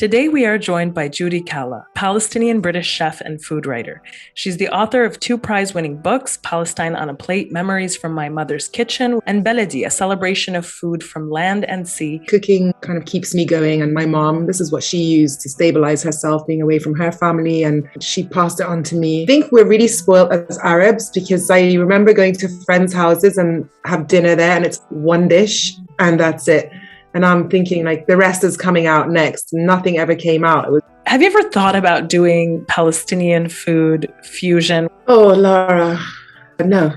Today we are joined by Joudie Kalla, Palestinian-British chef and food writer. She's the author of 2 prize-winning books, Palestine on a Plate, Memories from My Mother's Kitchen, and Beledi, a celebration of food from land and sea. Cooking kind of keeps me going, and my mom, this is what she used to stabilize herself being away from her family, and she passed it on to me. I think we're really spoiled as Arabs because I remember going to friends' houses and have dinner there and it's one dish and that's it. And I'm thinking like the rest is coming out next. Nothing ever came out. Have you ever thought about doing Palestinian food fusion? Oh, Lara, no.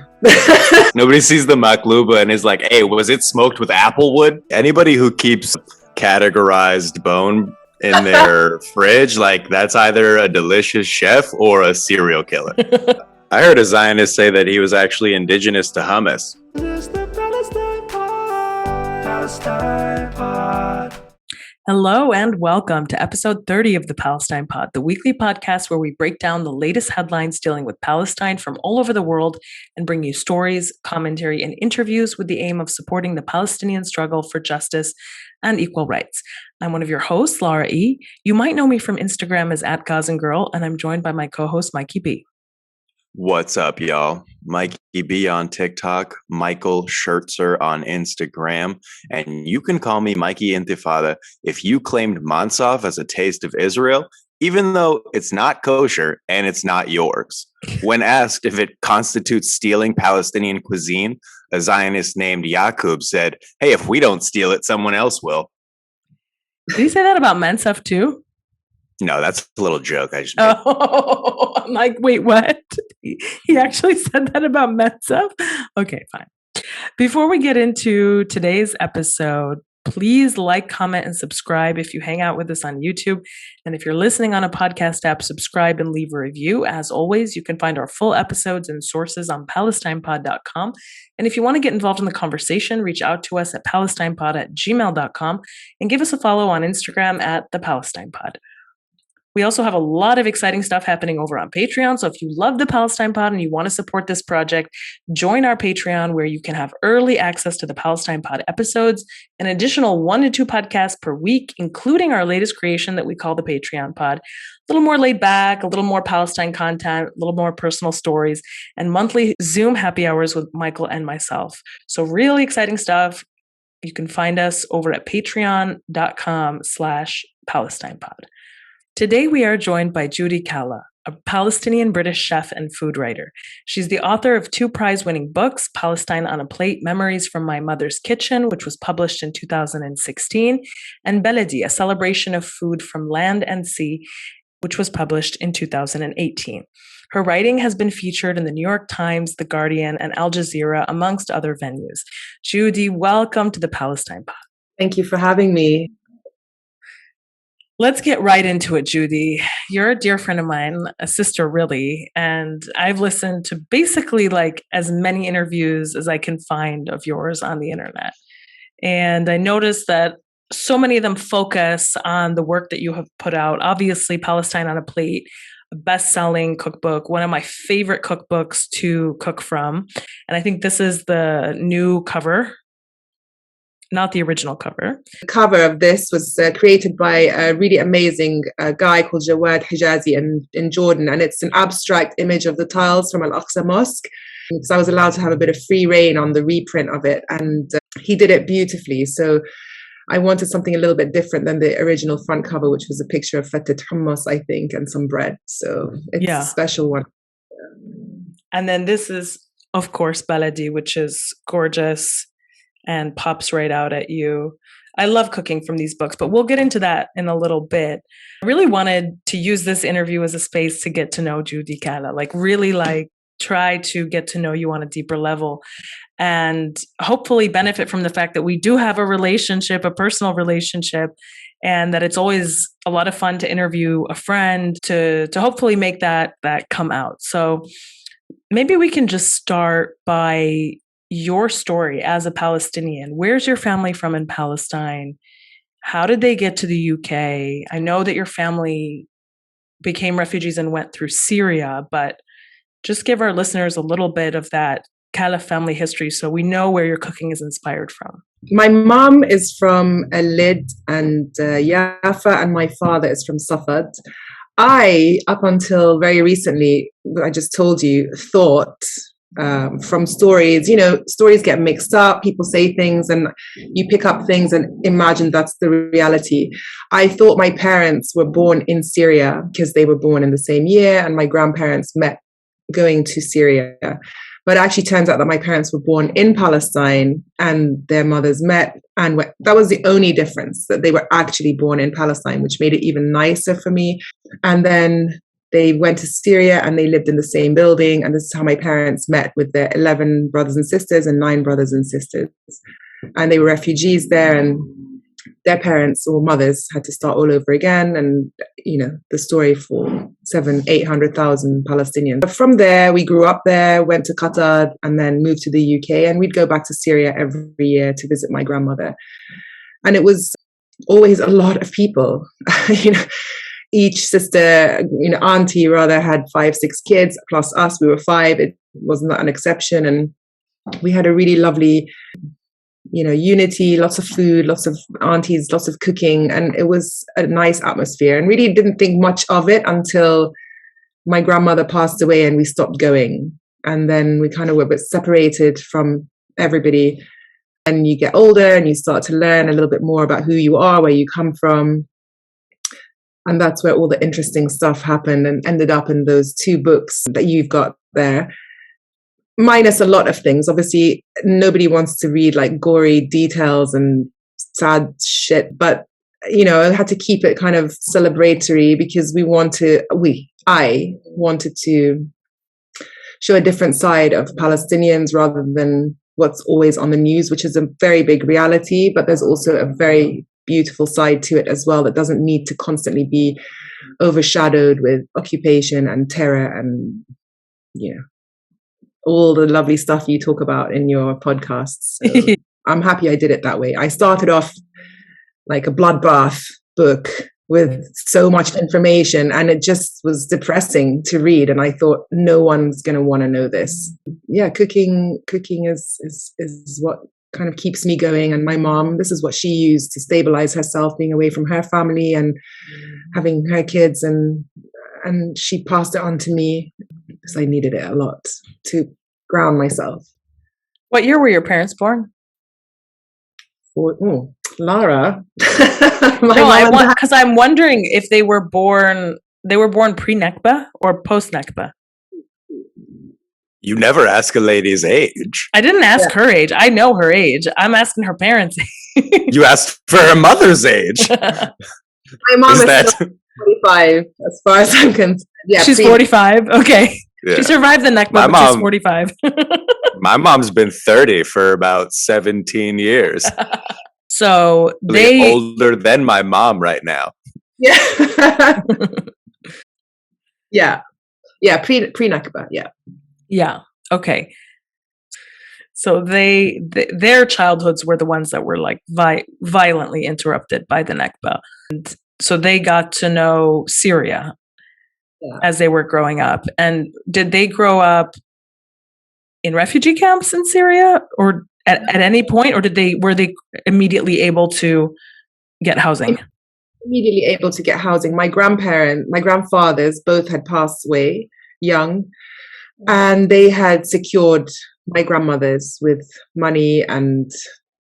Nobody sees the makluba and is like, hey, was it smoked with apple wood? Anybody who keeps categorized bone in their fridge, like that's either a delicious chef or a serial killer. I heard a Zionist say that he was actually indigenous to hummus. Hello and welcome to episode 30 of the Palestine Pod, the weekly podcast where we break down the latest headlines dealing with Palestine from all over the world and bring you stories, commentary, and interviews with the aim of supporting the Palestinian struggle for justice and equal rights. I'm one of your hosts, Lara E. You might know me from Instagram as @GazanGirl, and I'm joined by my co-host, Mikey B. What's up, y'all? Mikey B on TikTok, Michael Schertzer on Instagram, and you can call me Mikey Intifada if you claimed Mansaf as a taste of Israel, even though it's not kosher and it's not yours. When asked if it constitutes stealing Palestinian cuisine, a Zionist named Yaqub said, hey, if we don't steal it, someone else will. Did he say that about Mansaf too? No, that's a little joke. I just made. Oh, I'm like, wait, what? He actually said that about Mansaf? Okay, fine. Before we get into today's episode, please like, comment, and subscribe if you hang out with us on YouTube. And if you're listening on a podcast app, subscribe and leave a review. As always, you can find our full episodes and sources on Palestinepod.com. And if you want to get involved in the conversation, reach out to us at palestinepod@gmail.com and give us a follow on Instagram at the Palestine Pod. We also have a lot of exciting stuff happening over on Patreon. So if you love the Palestine Pod and you want to support this project, join our Patreon where you can have early access to the Palestine Pod episodes, an additional 1 to 2 podcasts per week, including our latest creation that we call the Patreon Pod. A little more laid back, a little more Palestine content, a little more personal stories, and monthly Zoom happy hours with Michael and myself. So really exciting stuff. You can find us over at patreon.com/PalestinePod. Today we are joined by Joudie Kalla, a Palestinian-British chef and food writer. She's the author of 2 prize-winning books, Palestine on a Plate, Memories from My Mother's Kitchen, which was published in 2016, and Beledi, a celebration of food from land and sea, which was published in 2018. Her writing has been featured in the New York Times, The Guardian, and Al Jazeera, amongst other venues. Joudie, welcome to the Palestine Pod. Thank you for having me. Let's get right into it, Joudie. You're a dear friend of mine, a sister really, and I've listened to basically like as many interviews as I can find of yours on the internet. And I noticed that so many of them focus on the work that you have put out. Obviously, Palestine on a Plate, a best-selling cookbook, one of my favorite cookbooks to cook from. And I think this is the new cover. Not the original cover. The cover of this was created by a really amazing guy called Joudie in Jordan, and it's an abstract image of the tiles from Al-Aqsa Mosque. Because I was allowed to have a bit of free reign on the reprint of it, and he did it beautifully. So I wanted something a little bit different than the original front cover, which was a picture of fatted hummus, I think, and some bread. So it's a special one. And then this is, of course, Beledi, which is gorgeous and pops right out at you. I love cooking from these books, but we'll get into that in a little bit. I really wanted to use this interview as a space to get to know Joudie Kalla, really try to get to know you on a deeper level and hopefully benefit from the fact that we do have a relationship, a personal relationship, and that it's always a lot of fun to interview a friend to hopefully make that come out. So maybe we can just start by your story as a Palestinian. Where's your family from in Palestine? How did they get to the UK? I know that your family became refugees and went through Syria, but just give our listeners a little bit of that Kalla family history so we know where your cooking is inspired from. My mom is from Lid and Jaffa, and my father is from Safad. I, up until very recently, I just told you, thought from stories, stories get mixed up, people say things and you pick up things and imagine that's the reality. I thought my parents were born in Syria because they were born in the same year and my grandparents met going to Syria. But it actually turns out that my parents were born in Palestine and their mothers met. And that was the only difference, that they were actually born in Palestine, which made it even nicer for me. And then they went to Syria and they lived in the same building. And this is how my parents met with their 11 brothers and sisters and 9 brothers and sisters. And they were refugees there, and their parents or mothers had to start all over again. And, the story for 800,000 Palestinians. But from there, we grew up there, went to Qatar, and then moved to the UK. And we'd go back to Syria every year to visit my grandmother. And it was always a lot of people. Each sister, auntie rather, had 5, 6 kids, plus us, we were 5. It was not an exception. And we had a really lovely unity, lots of food, lots of aunties, lots of cooking, and it was a nice atmosphere. And really didn't think much of it until my grandmother passed away and we stopped going. And then we kind of were a bit separated from everybody. And you get older and you start to learn a little bit more about who you are, where you come from. And that's where all the interesting stuff happened and ended up in those 2 books that you've got there. Minus a lot of things. Obviously, nobody wants to read like gory details and sad shit, but I had to keep it kind of celebratory because I wanted to show a different side of Palestinians rather than what's always on the news, which is a very big reality, but there's also a very beautiful side to it as well that doesn't need to constantly be overshadowed with occupation and terror and all the lovely stuff you talk about in your podcasts. So I'm happy I did it that way. I started off like a bloodbath book with so much information, and it just was depressing to read. And I thought, no one's going to want to know this. Yeah, cooking is what kind of keeps me going. And my mom, this is what she used to stabilize herself, being away from her family and having her kids, and she passed it on to me because I needed it a lot to ground myself. What year were your parents born? Lara. Because I'm wondering if they were born pre-Nakba or post-Nakba. You never ask a lady's age. I didn't ask her age. I know her age. I'm asking her parents' age. You asked for her mother's age. My mom is 45, as far as I'm concerned. Yeah, she's 45. Okay. Yeah. She survived the Nakba, but she's 45. My mom's been 30 for about 17 years. So they're older than my mom right now. Yeah. Yeah. Pre-Nakba. Yeah. Yeah. Okay. So their childhoods were the ones that were like violently interrupted by the Nakba. And so they got to know Syria as they were growing up. And did they grow up in refugee camps in Syria or at any point, or were they immediately able to get housing? Immediately able to get housing. My grandfathers both had passed away young, and they had secured my grandmothers with money and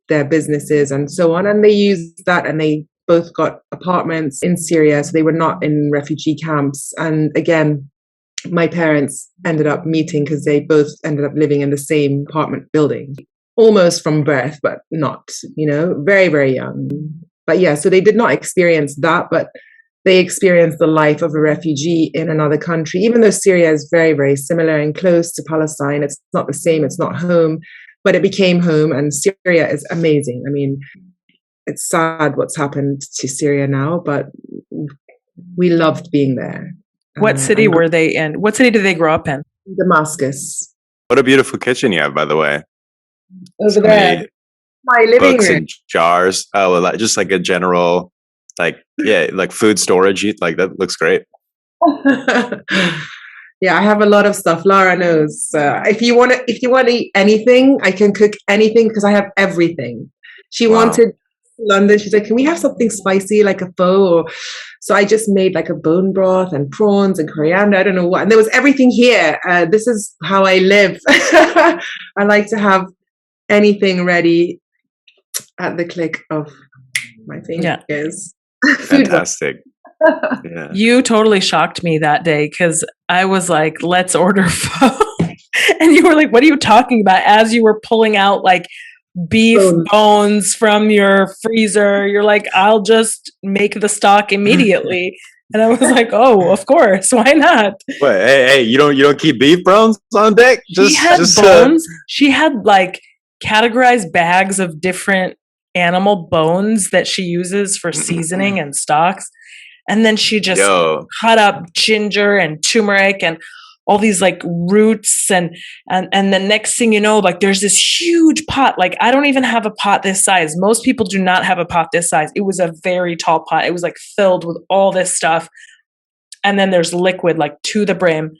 their businesses and so on. And they used that, and they both got apartments in Syria. So they were not in refugee camps. And again, my parents ended up meeting because they both ended up living in the same apartment building, almost from birth, but not, very, very young. But yeah, so they did not experience that, but they experienced the life of a refugee in another country, even though Syria is very, very similar and close to Palestine. It's not the same, it's not home, but it became home, and Syria is amazing. I mean, it's sad what's happened to Syria now, but we loved being there. What city were they in? What city did they grow up in? Damascus. What a beautiful kitchen you have, by the way. Over there. My living books room. and jars. Oh, just like a general, like food storage. Like that looks great. Yeah, I have a lot of stuff. Lara knows. If you want to eat anything, I can cook anything because I have everything. She Wow. wanted London. She's like, can we have something spicy like a pho? So I just made like a bone broth and prawns and coriander. I don't know what. And there was everything here. This is how I live. I like to have anything ready at the click of my fingers. Fantastic. Yeah. You totally shocked me that day because I was like, let's order pho. And you were like, what are you talking about? As you were pulling out like beef bones from your freezer, you're like, I'll just make the stock immediately. And I was like, oh, of course, why not? But hey, you don't keep beef bones on deck? She had bones. She had like categorized bags of different animal bones that she uses for seasoning and stocks. And then she just cut up ginger and turmeric and all these like roots and the next thing you know, like there's this huge pot. Like I don't even have a pot this size. Most people do not have a pot this size. It was a very tall pot. It was like filled with all this stuff. And then there's liquid like to the brim.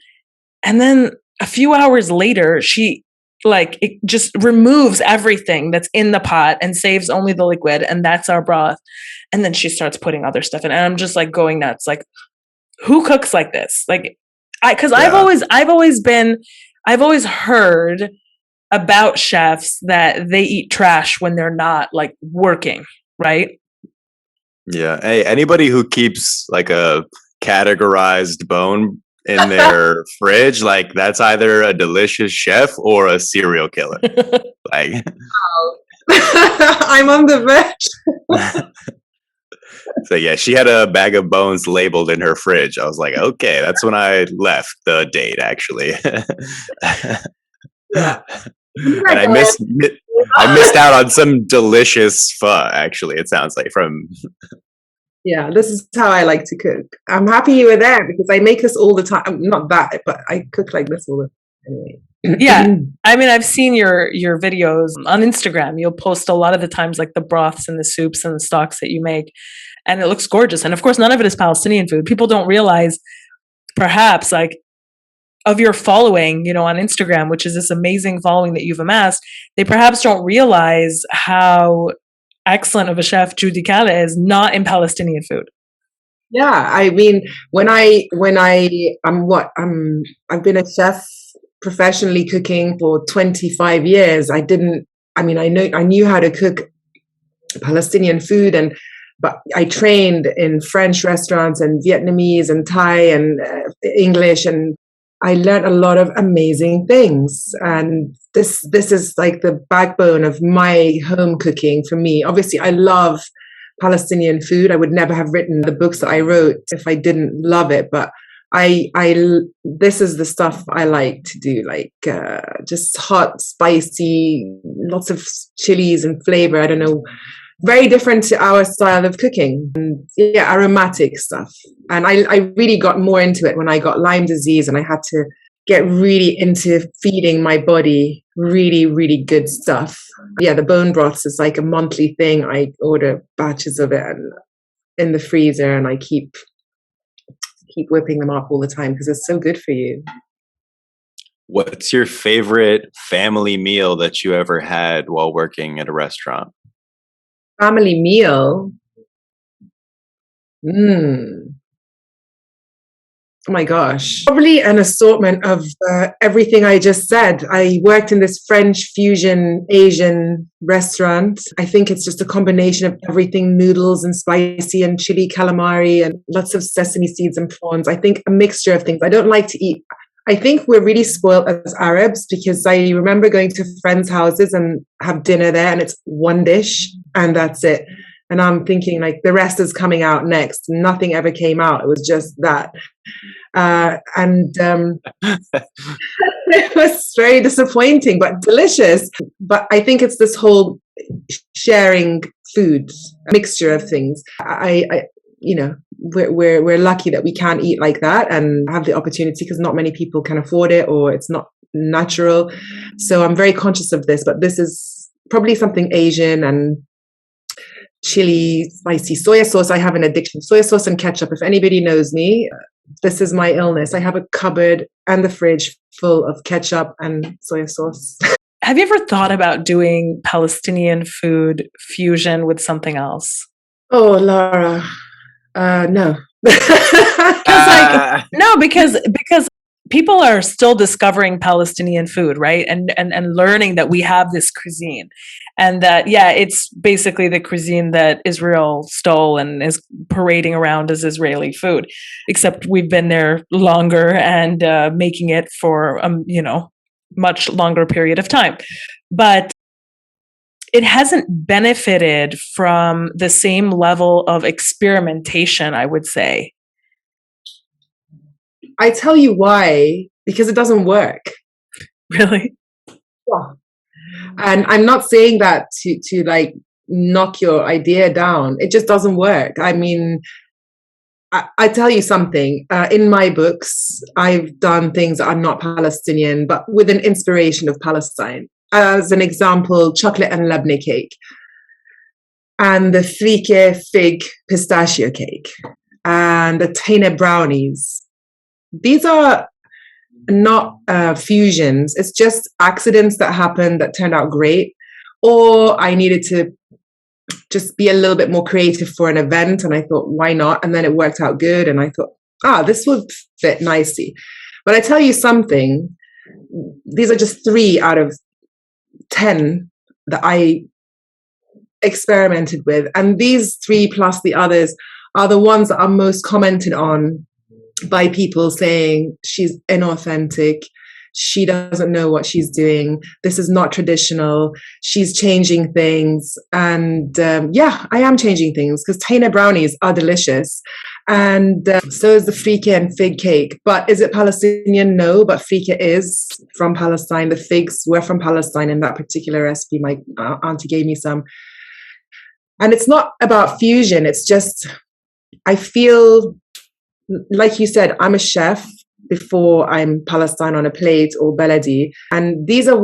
And then a few hours later, she like it just removes everything that's in the pot and saves only the liquid, and that's our broth. And then she starts putting other stuff in, and I'm just like going nuts. Like, who cooks like this? Like, because I've always heard about chefs that they eat trash when they're not like working, right? Yeah. Hey, anybody who keeps like a categorized bone in their fridge, like that's either a delicious chef or a serial killer. Like, I'm on the verge. So yeah, she had a bag of bones labeled in her fridge. I was like, okay, that's when I left the date, actually. Yeah. And I missed out on some delicious pho. Actually, it sounds like from. Yeah, this is how I like to cook. I'm happy you were there because I make this all the time. Not that, but I cook like this all the time. Anyway. Yeah, I mean, I've seen your videos on Instagram. You'll post a lot of the times like the broths and the soups and the stocks that you make, and it looks gorgeous. And of course, none of it is Palestinian food. People don't realize, perhaps, like of your following, you know, on Instagram, which is this amazing following that you've amassed. They perhaps don't realize how excellent of a chef Joudie Kalla is not in Palestinian food. Yeah, I mean, I've been a chef professionally cooking for 25 years. I knew how to cook Palestinian food, but I trained in French restaurants and Vietnamese and Thai and English, and I learned a lot of amazing things. And this is like the backbone of my home cooking for me. Obviously, I love Palestinian food. I would never have written the books that I wrote if I didn't love it. But this is the stuff I like to do, like just hot, spicy, lots of chilies and flavor. I don't know, very different to our style of cooking. And yeah, aromatic stuff. And I really got more into it when I got Lyme disease, and I had to get really into feeding my body really, really good stuff. Yeah, the bone broths is like a monthly thing. I order batches of it and in the freezer, and I keep whipping them up all the time because it's so good for you. What's your favorite family meal that you ever had while working at a restaurant? Family meal? Oh my gosh. Probably an assortment of everything I just said. I worked in this French fusion Asian restaurant. I think it's just a combination of everything, noodles and spicy and chili calamari and lots of sesame seeds and prawns. I think a mixture of things. I don't like to eat. I think we're really spoiled as Arabs because I remember going to friends' houses and have dinner there and it's one dish and that's it. And I'm thinking like the rest is coming out next. Nothing ever came out. It was just that. It was very disappointing, but delicious. But I think it's this whole sharing food, a mixture of things. We're lucky that we can eat like that and have the opportunity because not many people can afford it or it's not natural. So I'm very conscious of this, but this is probably something Asian and chili, spicy soy sauce. I have an addiction. Soy sauce and ketchup. If anybody knows me, this is my illness. I have a cupboard and the fridge full of ketchup and soy sauce. Have you ever thought about doing Palestinian food fusion with something else? Oh, Lara, no. Because people are still discovering Palestinian food, right? And learning that we have this cuisine, and that it's basically the cuisine that Israel stole and is parading around as Israeli food, except we've been there longer and making it for much longer period of time, but it hasn't benefited from the same level of experimentation, I would say. I tell you why, because it doesn't work. Really? Yeah. And I'm not saying that to like knock your idea down. It just doesn't work. I mean, I tell you something. In my books, I've done things that are not Palestinian, but with an inspiration of Palestine. As an example, chocolate and labneh cake, and the frike fig pistachio cake, and the taina brownies. These are not fusions. It's just accidents that happened that turned out great. Or I needed to just be a little bit more creative for an event, and I thought, why not? And then it worked out good, and I thought, this would fit nicely. But I tell you something, these are just 3 out of 10 that I experimented with. And these 3 plus the others are the ones that are most commented on by people saying she's inauthentic, she doesn't know what she's doing, this is not traditional, she's changing things. And I am changing things, because taina brownies are delicious, and so is the frike and fig cake. But is it Palestinian? No, but frike is from Palestine. The figs were from Palestine in that particular recipe. My auntie gave me some. And it's not about fusion, it's just, I feel like you said, I'm a chef before I'm Palestine on a plate or beledi. And these are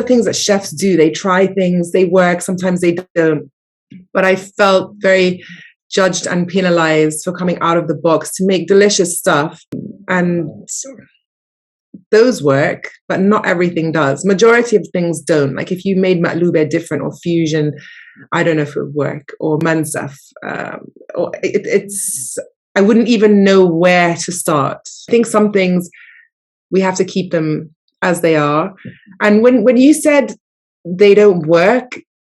things that chefs do. They try things, they work, sometimes they don't. But I felt very judged and penalized for coming out of the box to make delicious stuff. And those work, but not everything does. Majority of things don't. Like if you made matlube different or fusion, I don't know if it would work, or mansaf. Or it's I wouldn't even know where to start. I think some things we have to keep them as they are. And when you said they don't work,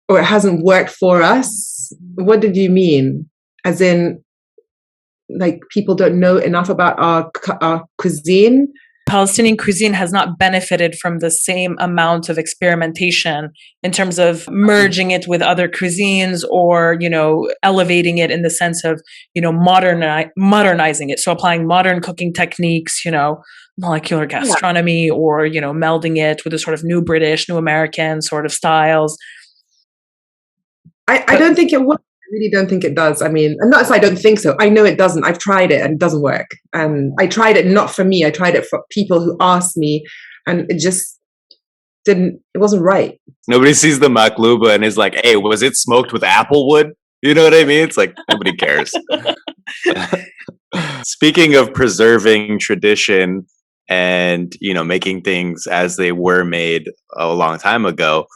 or it hasn't worked for us, what did you mean? As in, like, people don't know enough about our cuisine? Palestinian cuisine has not benefited from the same amount of experimentation in terms of merging it with other cuisines, or, elevating it in the sense of, modernizing it. So applying modern cooking techniques, molecular gastronomy, or, melding it with a sort of new British, new American sort of styles. I don't think it works. I really don't think it does. I mean, and not as I don't think so. I know it doesn't. I've tried it and it doesn't work. And I tried it not for me. I tried it for people who asked me, and it just it wasn't right. Nobody sees the makluba and is like, hey, was it smoked with applewood? You know what I mean? It's like, nobody cares. Speaking of preserving tradition and, making things as they were made a long time ago,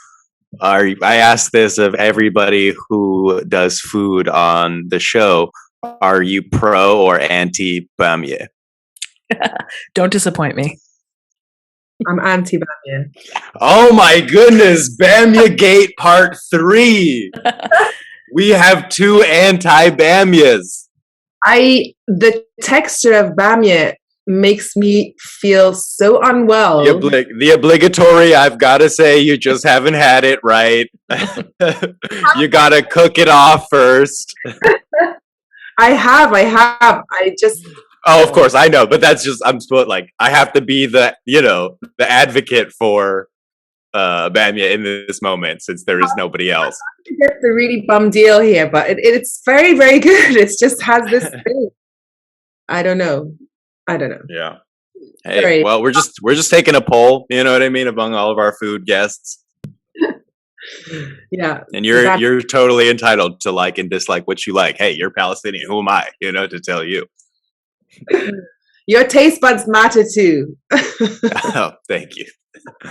I asked this of everybody who does food on the show. Are you pro or anti bamia? Don't disappoint me. I'm anti bamia. Oh my goodness, Bamia Gate Part 3. We have 2 anti bamias. The texture of bamia makes me feel so unwell. The obligatory, I've got to say, you just haven't had it right. You got to cook it off first. I have. I just... Oh, of course, I know. But that's just, I'm supposed, I have to be the advocate for bamia in this moment, since there is nobody else. It's a really bum deal here, but it's very, very good. It just has this thing. I don't know. Yeah. Hey, well, we're just taking a poll, you know what I mean, among all of our food guests. Yeah. And you're totally entitled to like and dislike what you like. Hey, you're Palestinian. Who am I, to tell you? Your taste buds matter too. Oh, thank you.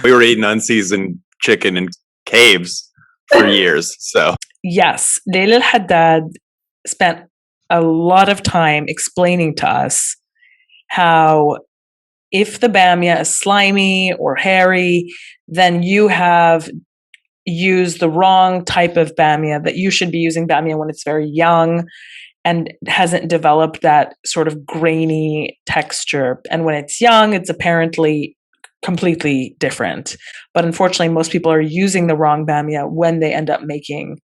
We were eating unseasoned chicken in caves for years. So yes, Leila al-Haddad spent a lot of time explaining to us how if the bamia is slimy or hairy, then you have used the wrong type of bamia, that you should be using bamia when it's very young and hasn't developed that sort of grainy texture. And when it's young, it's apparently completely different. But unfortunately, most people are using the wrong bamia when they end up making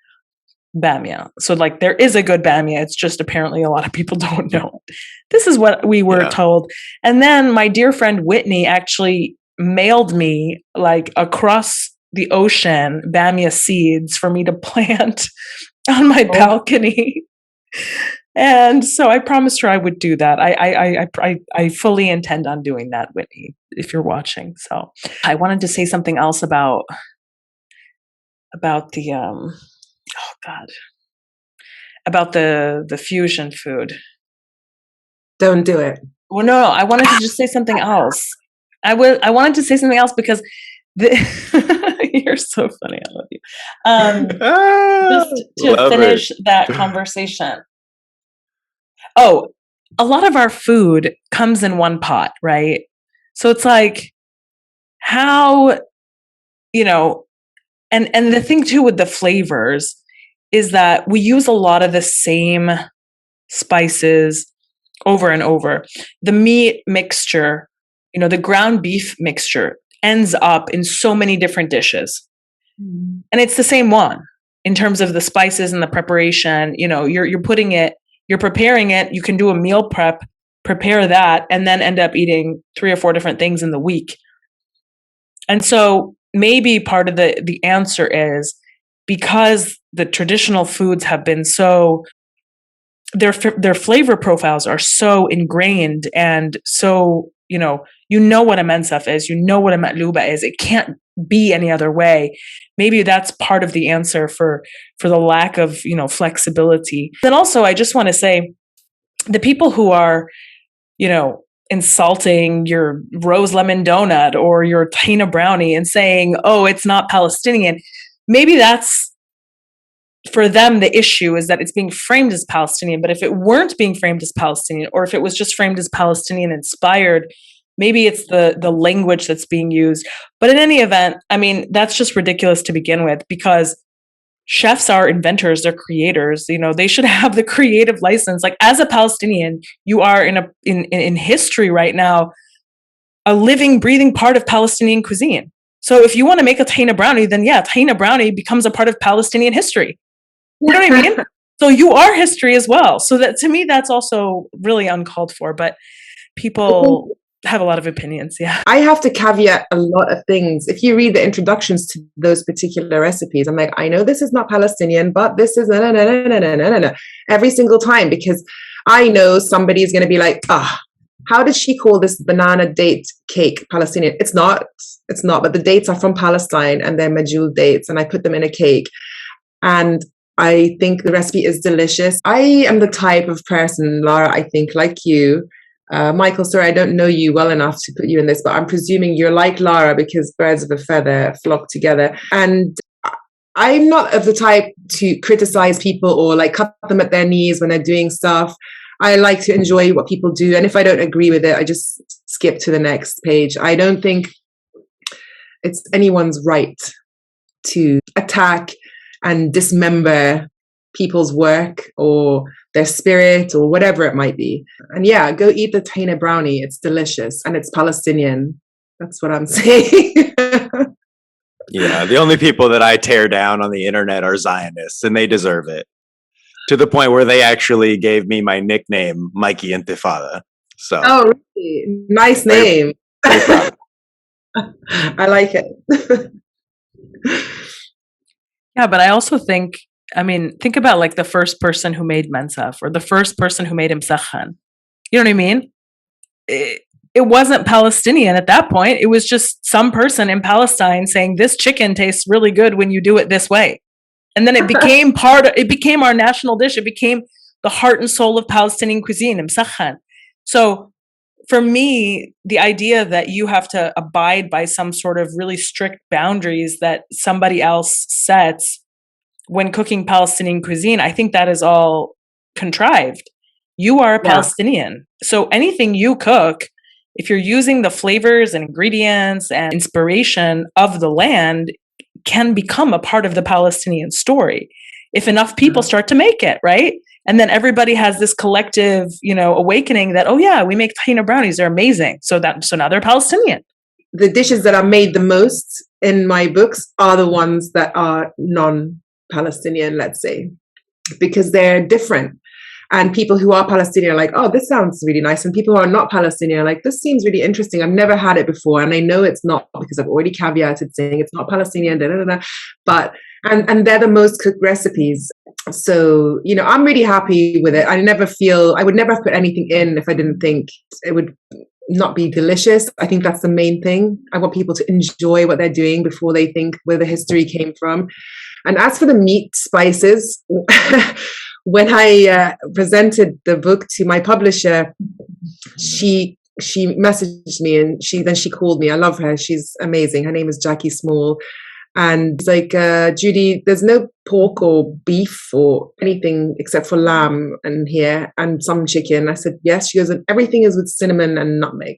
bamia. So like there is a good bamia. It's just apparently a lot of people don't know. This is what we were told. And then my dear friend Whitney actually mailed me like across the ocean bamia seeds for me to plant on my balcony. And so I promised her I would do that. I fully intend on doing that, Whitney, if you're watching. So I wanted to say something else about the about the fusion food. Don't do it. Well, no, I wanted to just say something else. I wanted to say something else because you're so funny. I love you. Just to finish that conversation. Oh, a lot of our food comes in one pot, right? So it's like how, and the thing too with the flavors is that we use a lot of the same spices over and over. The meat mixture, the ground beef mixture ends up in so many different dishes. And it's the same one in terms of the spices and the preparation. You're putting it, you're preparing it. You can do a meal prepare that, and then end up eating 3 or 4 different things in the week. And so maybe part of the answer is because the traditional foods have been so, their flavor profiles are so ingrained and so, you know what a mensaf is, what a matluba is. It can't be any other way. Maybe that's part of the answer for the lack of, flexibility. Then also, I just want to say the people who are, insulting your rose lemon donut or your tahina brownie and saying, oh, it's not Palestinian. Maybe that's, for them, the issue is that it's being framed as Palestinian. But if it weren't being framed as Palestinian, or if it was just framed as Palestinian inspired, maybe it's the language that's being used. But in any event, I mean, that's just ridiculous to begin with, because chefs are inventors, they're creators. They should have the creative license. Like, as a Palestinian, you are in history right now, a living, breathing part of Palestinian cuisine. So if you want to make a tahina brownie, then yeah, tahina brownie becomes a part of Palestinian history. You know what I mean? So you are history as well. So that, to me, that's also really uncalled for. But people have a lot of opinions. Yeah. I have to caveat a lot of things. If you read the introductions to those particular recipes, I'm like, I know this is not Palestinian, but this is no, every single time, because I know somebody's going to be like, how did she call this banana date cake Palestinian? It's not, but the dates are from Palestine and they're majul dates, and I put them in a cake. And I think the recipe is delicious. I am the type of person, Lara, I think, like you, Michael, sorry, I don't know you well enough to put you in this, but I'm presuming you're like Lara, because birds of a feather flock together. And I'm not of the type to criticize people or like cut them at their knees when they're doing stuff. I like to enjoy what people do. And if I don't agree with it, I just skip to the next page. I don't think it's anyone's right to attack and dismember people's work or their spirit or whatever it might be. And yeah, go eat the tahina brownie. It's delicious and it's Palestinian. That's what I'm saying. Yeah, the only people that I tear down on the internet are Zionists, and they deserve it. To the point where they actually gave me my nickname, Mikey Intifada. So. Oh, really? Nice name. Very proud. I like it. Yeah, but I also think about like the first person who made mensaf, or the first person who made imsakhan. You know what I mean? It wasn't Palestinian at that point. It was just some person in Palestine saying, this chicken tastes really good when you do it this way. And then it became it became our national dish. It became the heart and soul of Palestinian cuisine, imsakhan. So for me, the idea that you have to abide by some sort of really strict boundaries that somebody else sets when cooking Palestinian cuisine, I think that is all contrived. You are a Palestinian. So anything you cook, if you're using the flavors and ingredients and inspiration of the land, can become a part of the Palestinian story if enough people start to make it, right? And then everybody has this collective, awakening that, oh yeah, we make tahina brownies, they're amazing. So now they're Palestinian. The dishes that are made the most in my books are the ones that are non-Palestinian, let's say, because they're different. And people who are Palestinian are like, oh, this sounds really nice. And people who are not Palestinian are like, this seems really interesting. I've never had it before. And I know it's not, because I've already caveated saying it's not Palestinian, but, and they're the most cooked recipes. So, I'm really happy with it. I would never have put anything in if I didn't think it would not be delicious. I think that's the main thing. I want people to enjoy what they're doing before they think where the history came from. And as for the meat spices, when I presented the book to my publisher, she messaged me and she called me. I love her. She's amazing. Her name is Jackie Small. And it's like, Joudie, there's no pork or beef or anything except for lamb in here and some chicken. I said, yes. She goes, and everything is with cinnamon and nutmeg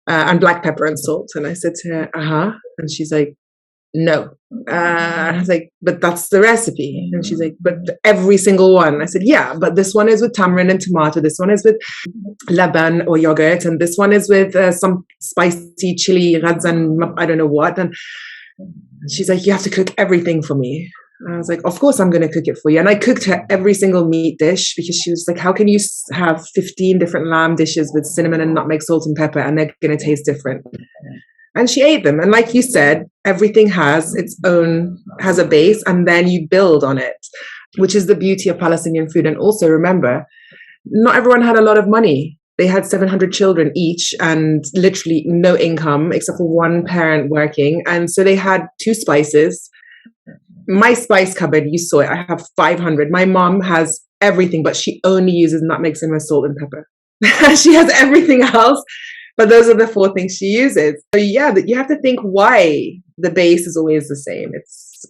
and black pepper and salt. And I said to her, And she's like, no. I was like, but that's the recipe. And she's like, but every single one. I said, yeah, but this one is with tamarind and tomato. This one is with laban or yogurt. And this one is with some spicy chili, and I don't know what. And she's like, you have to cook everything for me. And I was like, of course I'm going to cook it for you. And I cooked her every single meat dish because she was like, how can you have 15 different lamb dishes with cinnamon and nutmeg, salt and pepper, and they're going to taste different? And she ate them. And like you said, everything has a base, and then you build on it, which is the beauty of Palestinian food. And also remember, not everyone had a lot of money. They had 700 children each and literally no income except for one parent working. And so they had 2 spices. My spice cupboard, you saw it, I have 500. My mom has everything, but she only uses nutmeg, cinnamon, salt, and pepper. She has everything else, but those are the 4 things she uses. So yeah, you have to think why the base is always the same. It's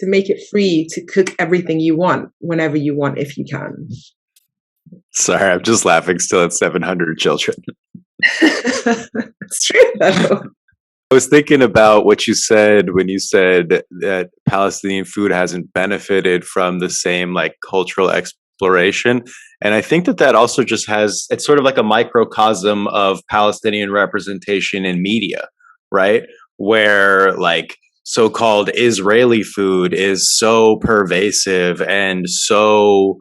to make it free to cook everything you want, whenever you want, if you can. Sorry, I'm just laughing still at 700 children. It's true though. I was thinking about what you said when you said that Palestinian food hasn't benefited from the same cultural exploration. And I think that also just it's sort of like a microcosm of Palestinian representation in media, right? Where so-called Israeli food is so pervasive and so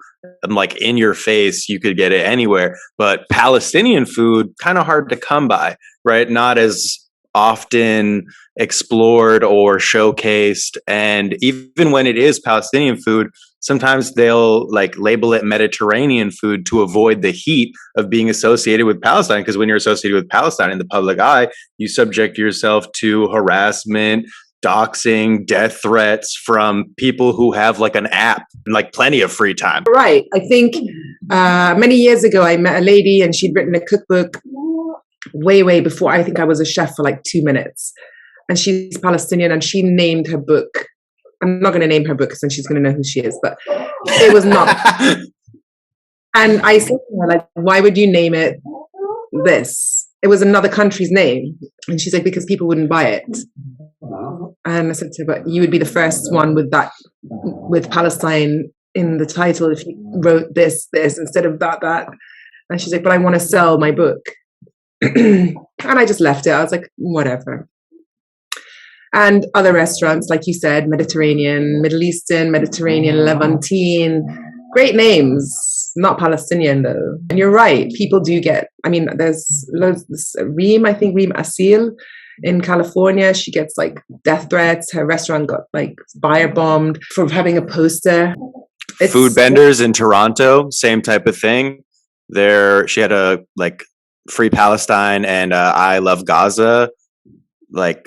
in your face, you could get it anywhere. But Palestinian food, kind of hard to come by, right? Not as often explored or showcased. And even when it is Palestinian food, sometimes they'll label it Mediterranean food to avoid the heat of being associated with Palestine. Because when you're associated with Palestine in the public eye, you subject yourself to harassment, doxing, death threats from people who have an app, plenty of free time. Right. I think many years ago, I met a lady and she'd written a cookbook way before I think I was a chef for 2 minutes. And she's Palestinian and she named her book. I'm not going to name her book because then she's going to know who she is, but it was not. And I said to her, why would you name it this? It was another country's name. And she's like, because people wouldn't buy it. And I said to her, but you would be the first one with Palestine in the title if you wrote this instead of that. And she's like, but I want to sell my book. And I just left it. I was like, whatever. And other restaurants, like you said, Mediterranean, Middle Eastern, Mediterranean, Levantine, great names, not Palestinian though. And you're right, people do there's loads, Reem Asil in California, she gets death threats. Her restaurant got firebombed for having a poster. Food vendors in Toronto, same type of thing. She had a Free Palestine and I Love Gaza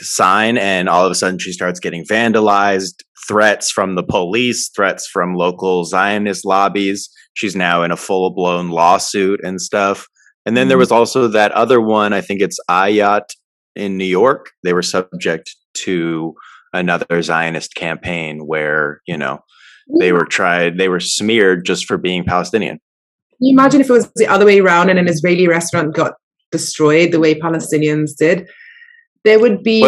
sign, and all of a sudden she starts getting vandalized, threats from the police, threats from local Zionist lobbies. She's now in a full-blown lawsuit and stuff. And then there was also that other one, I think it's Ayat in New York. They were subject to another Zionist campaign where, they were smeared just for being Palestinian. Can you imagine if it was the other way around and an Israeli restaurant got destroyed the way Palestinians did? There would be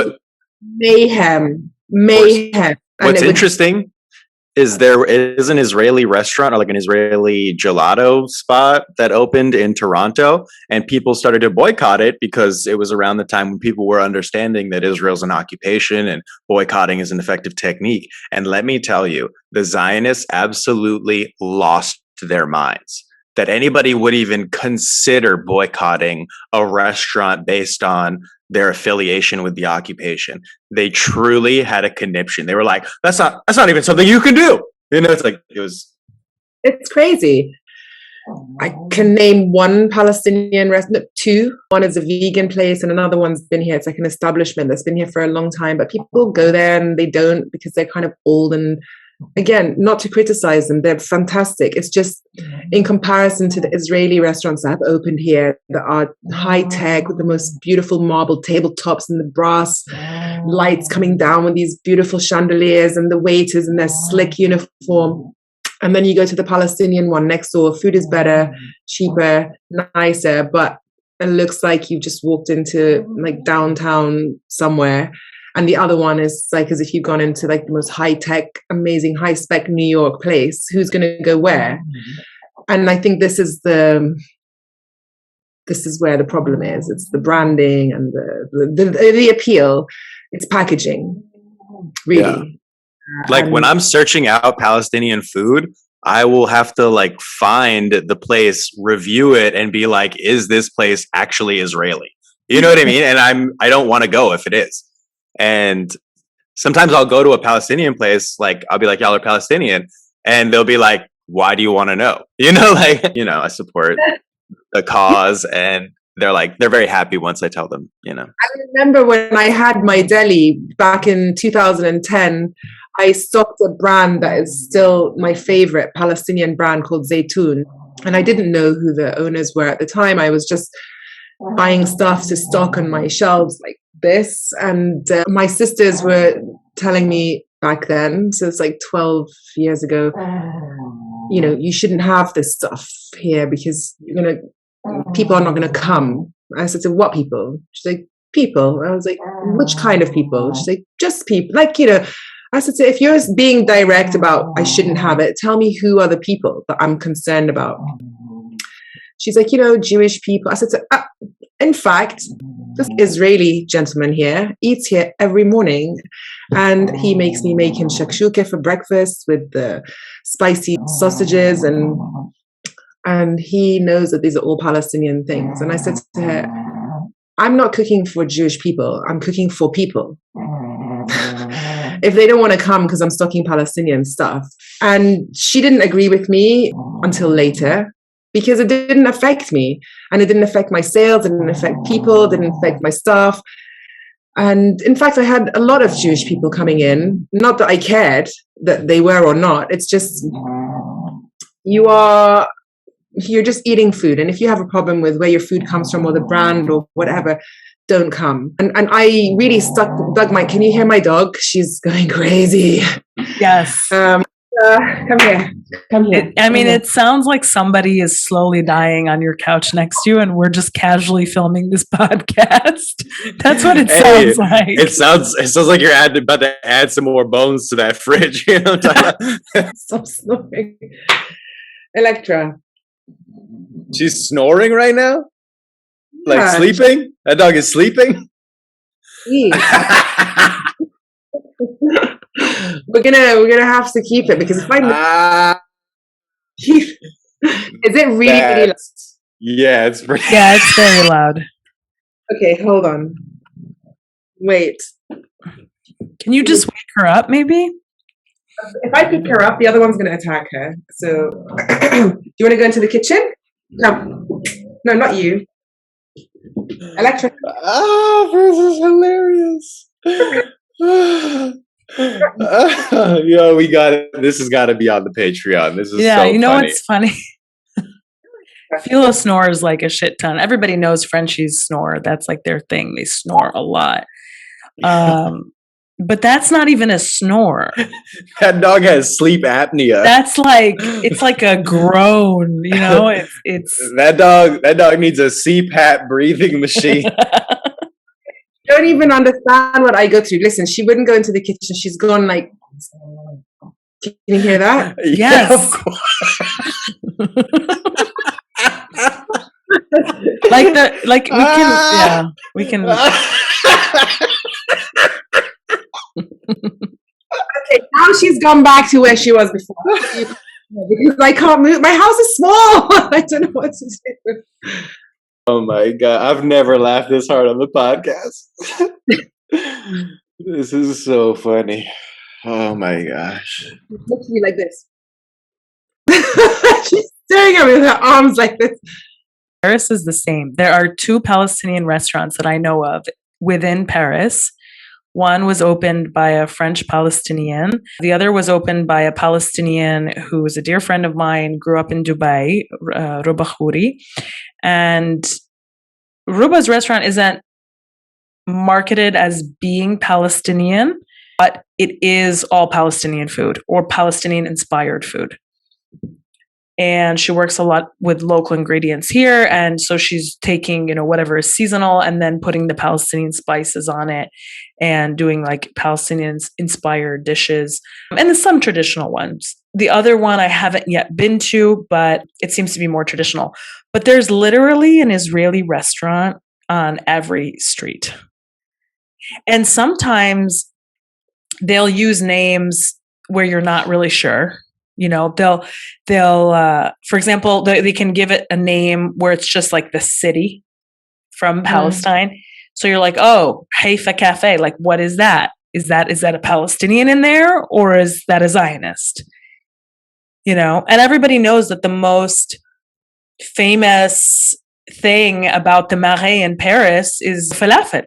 mayhem. What's interesting is there is an Israeli restaurant or like an Israeli gelato spot that opened in Toronto, and people started to boycott it because it was around the time when people were understanding that Israel's an occupation and boycotting is an effective technique. And let me tell you, the Zionists absolutely lost their minds that anybody would even consider boycotting a restaurant based on their affiliation with the occupation. They truly had a conniption. They were like, that's not even something you can do. It's crazy. I can name one Palestinian restaurant, two. One is a vegan place and another one's been here. It's like an establishment that's been here for a long time, but people go there and they don't because they're kind of old. And again, not to criticize them, they're fantastic. It's just in comparison to the Israeli restaurants that have opened here that are high tech with the most beautiful marble tabletops and the brass lights coming down with these beautiful chandeliers and the waiters in their slick uniform. And then you go to the Palestinian one next door. Food is better, cheaper, nicer, but it looks like you've just walked into like downtown somewhere. And the other one is like as if you've gone into like the most high-tech, amazing, high-spec New York place. Who's going to go where? And I think this is where the problem is. It's the branding and the appeal. It's packaging, really. Yeah. Like when I'm searching out Palestinian food, I will have to like find the place, review it, and be like, is this place actually Israeli? You know what I mean? And I don't want to go if it is. And sometimes I'll go to a Palestinian place, like I'll be like, y'all are Palestinian, and they'll be like, why do you want to know? I support the cause, and they're very happy once I tell them, I remember when I had my deli back in 2010, I stocked a brand that is still my favorite Palestinian brand called Zaytoun. And I didn't know who the owners were at the time. I was just buying stuff to stock on my shelves like this. And my sisters were telling me back then, so it's like 12 years ago, you shouldn't have this stuff here because people are not going to come. I said, so what people? She's like, people. I was like, which kind of people? She's like, just people. I said, so if you're being direct about I shouldn't have it, tell me who are the people that I'm concerned about. She's like, Jewish people. I said, so, in fact, this Israeli gentleman here eats here every morning, and he makes me make him shakshuka for breakfast with the spicy sausages, and he knows that these are all Palestinian things. And I said to her, I'm not cooking for Jewish people. I'm cooking for people. If they don't want to come because I'm stocking Palestinian stuff. And she didn't agree with me until later, because it didn't affect me, and it didn't affect my sales, it didn't affect people, it didn't affect my staff. And in fact, I had a lot of Jewish people coming in, not that I cared that they were or not. It's just, you're just eating food. And if you have a problem with where your food comes from or the brand or whatever, don't come. And I really can you hear my dog? She's going crazy. Yes. Come here. It sounds like somebody is slowly dying on your couch next to you, and we're just casually filming this podcast. That's what it sounds like. It sounds like you're about to add some more bones to that fridge. Stop snoring. Electra. She's snoring right now? Like sleeping? That dog is sleeping? We're gonna have to keep it, because if I is it really loud? Yeah, it's pretty. Yeah, it's very loud. Okay, hold on. Wait. Can you just wake her up, maybe? If I pick her up, the other one's gonna attack her. So, do you want to go into the kitchen? No, not you. Electra. This is hilarious. This has got to be on the Patreon. This is so funny. What's funny? Philo snores like a shit ton. Everybody knows Frenchies snore. That's like their thing. They snore a lot. But that's not even a snore. That dog has sleep apnea. That's like, it's like a groan, you know? It's that dog needs a CPAP breathing machine. You don't even understand what I go through. Listen, she wouldn't go into the kitchen. She's gone like, can you hear that? Yes. Yeah, of course. We can. Okay, now she's gone back to where she was before. Because I can't move. My house is small. I don't know what to do. Oh my God. I've never laughed this hard on the podcast. This is so funny. Oh my gosh. Literally like this. She's staring at me with her arms like this. Paris is the same. There are 2 Palestinian restaurants that I know of within Paris. One was opened by a French Palestinian. The other was opened by a Palestinian who is a dear friend of mine, grew up in Dubai, Ruba Khouri. And Ruba's restaurant isn't marketed as being Palestinian, but it is all Palestinian food or Palestinian-inspired food. And she works a lot with local ingredients here. And so she's taking, whatever is seasonal and then putting the Palestinian spices on it and doing like Palestinian inspired dishes and then some traditional ones. The other one I haven't yet been to, but it seems to be more traditional. But there's literally an Israeli restaurant on every street. And sometimes they'll use names where you're not really sure. They'll for example, they can give it a name where it's just like the city from Palestine. So you're like, oh, Haifa Cafe. Like, what is that? Is that a Palestinian in there or is that a Zionist? And everybody knows that the most famous thing about the Marais in Paris is falafel.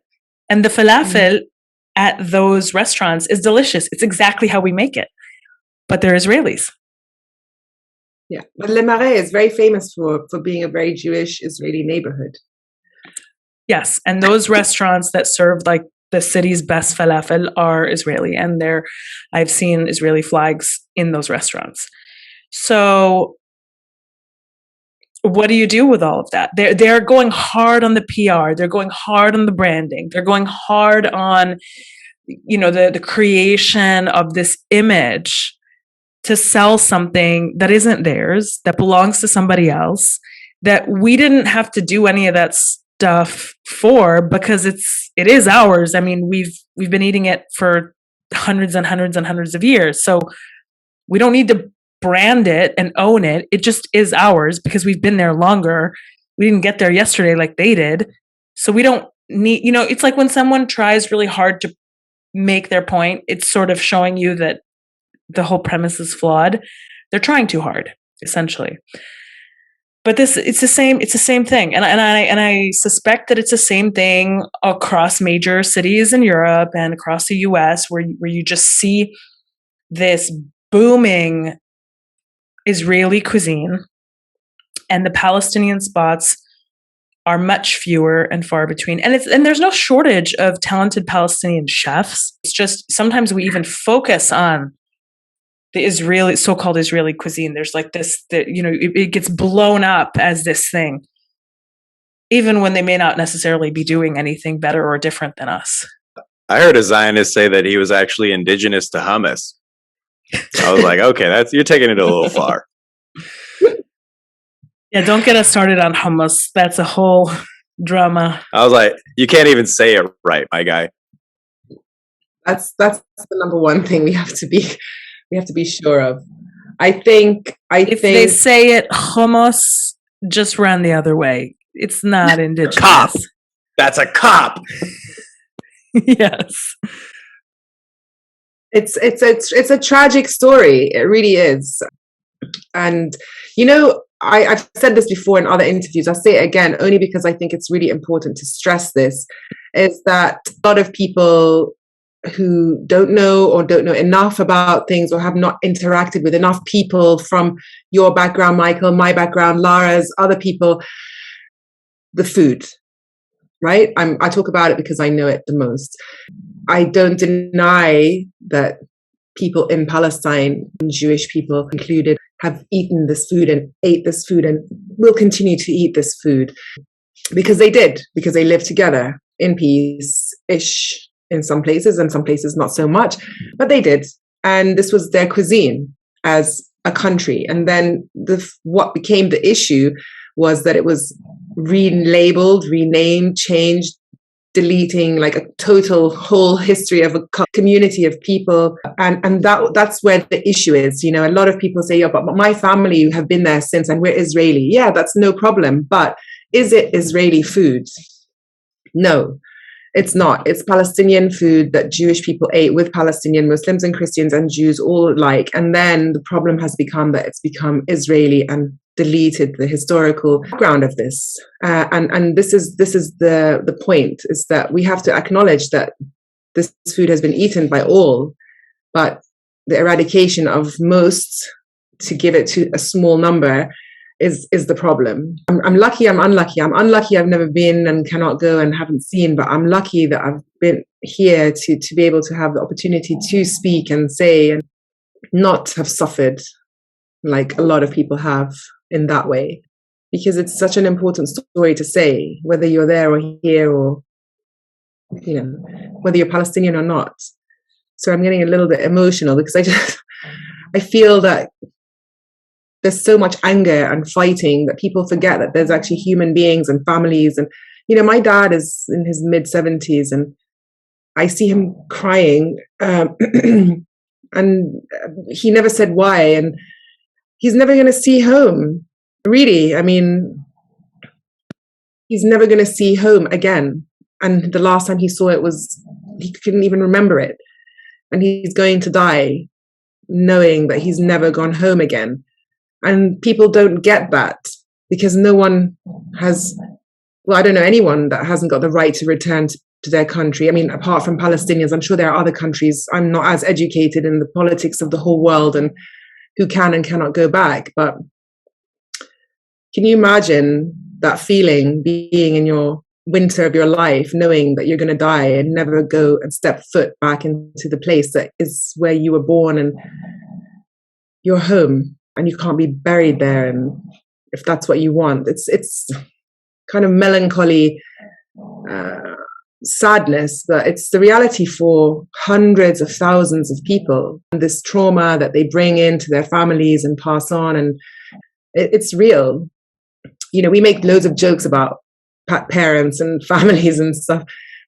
And the falafel at those restaurants is delicious. It's exactly how we make it. But they're Israelis. Yeah, but Le Marais is very famous for being a very Jewish Israeli neighborhood. Yes, and those restaurants that serve like the city's best falafel are Israeli, and I've seen Israeli flags in those restaurants. So what do you do with all of that? They're going hard on the PR. They're going hard on the branding. They're going hard on, the creation of this image to sell something that isn't theirs, that belongs to somebody else, that we didn't have to do any of that stuff for because it is ours. I mean, we've been eating it for hundreds and hundreds and hundreds of years. So we don't need to brand it and own it. It just is ours because we've been there longer. We didn't get there yesterday like they did. So we don't need, it's like when someone tries really hard to make their point, it's sort of showing you that the whole premise is flawed. They're trying too hard, essentially. But it's the same thing. And I suspect that it's the same thing across major cities in Europe and across the US where you just see this booming Israeli cuisine, and the Palestinian spots are much fewer and far between. And there's no shortage of talented Palestinian chefs. It's just sometimes we even focus on the so-called Israeli cuisine. There's like this, it gets blown up as this thing, even when they may not necessarily be doing anything better or different than us. I heard a Zionist say that he was actually indigenous to hummus. I was like, okay, you're taking it a little far. Yeah, don't get us started on hummus. That's a whole drama. I was like, you can't even say it right, my guy. That's the number one thing we have to be sure of. I think they say it hummus, just run the other way. It's not indigenous. Cop. That's a cop. Yes. It's a tragic story. It really is. And I've said this before in other interviews. I'll say it again only because I think it's really important to stress this, is that a lot of people who don't know enough about things, or have not interacted with enough people from your background, Michael, my background, Lara's, other people, the food, right? I talk about it because I know it the most. I don't deny that people in Palestine, Jewish people included, have eaten this food and ate this food and will continue to eat this food because they did, because they lived together in peace-ish in some places, and some places not so much, but they did. And this was their cuisine as a country. And then what became the issue was that it was relabeled, renamed, changed, deleting like a total whole history of a community of people. And that's where the issue is. You know, a lot of people say, yeah, but my family have been there since and we're Israeli. Yeah, that's no problem. But is it Israeli food? No, it's not. It's Palestinian food that Jewish people ate with Palestinian Muslims and Christians and Jews all alike. And then the problem has become that it's become Israeli and deleted the historical background of this. And this is the point, is that we have to acknowledge that this food has been eaten by all, but the eradication of most to give it to a small number is the problem. I'm lucky, I'm unlucky. I'm unlucky I've never been and cannot go and haven't seen, but I'm lucky that I've been here to be able to have the opportunity to speak and say and not have suffered like a lot of people have in that way, because it's such an important story to say, whether you're there or here, or, you know, whether you're Palestinian or not. So I'm getting a little bit emotional because I feel that there's so much anger and fighting that people forget that there's actually human beings and families. And, you know, my dad is in his mid-70s and I see him crying and he never said why. And he's never going to see home. Really, I mean, he's never going to see home again. And the last time he saw it was, he couldn't even remember it. And he's going to die knowing that he's never gone home again. And people don't get that because no one has, well, I don't know anyone that hasn't got the right to return to their country. I mean, apart from Palestinians, I'm sure there are other countries. I'm not as educated in the politics of the whole world and who can and cannot go back. But can you imagine that feeling, being in your winter of your life, knowing that you're going to die and never go and step foot back into the place that is where you were born and your home, and you can't be buried there? And if that's what you want, it's kind of melancholy sadness, but it's the reality for hundreds of thousands of people. And this trauma that they bring into their families and pass on, and it's real. You know, we make loads of jokes about parents and families and stuff,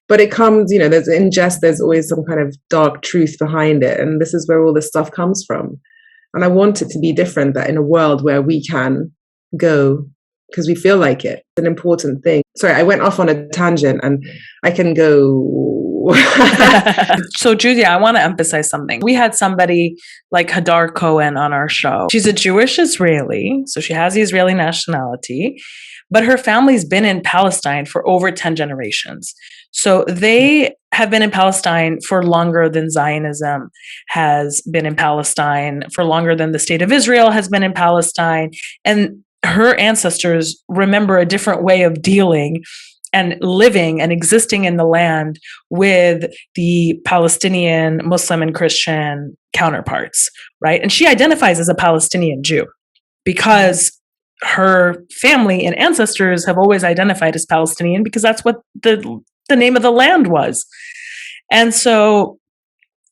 but it comes, you know, there's always some kind of dark truth behind it. And this is where all this stuff comes from. And I want it to be different, that in a world where we can go because we feel like it. It's an important thing. Sorry, I went off on a tangent and I can go. So Joudie, I want to emphasize something. We had somebody like Hadar Cohen on our show. She's a Jewish Israeli, so she has the Israeli nationality, but her family's been in Palestine for over 10 generations. So they have been in Palestine for longer than Zionism has been in Palestine, for longer than the state of Israel has been in Palestine. And her ancestors remember a different way of dealing and living and existing in the land with the Palestinian Muslim and Christian counterparts, right? And she identifies as a Palestinian Jew because her family and ancestors have always identified as Palestinian because that's what the name of the land was. And so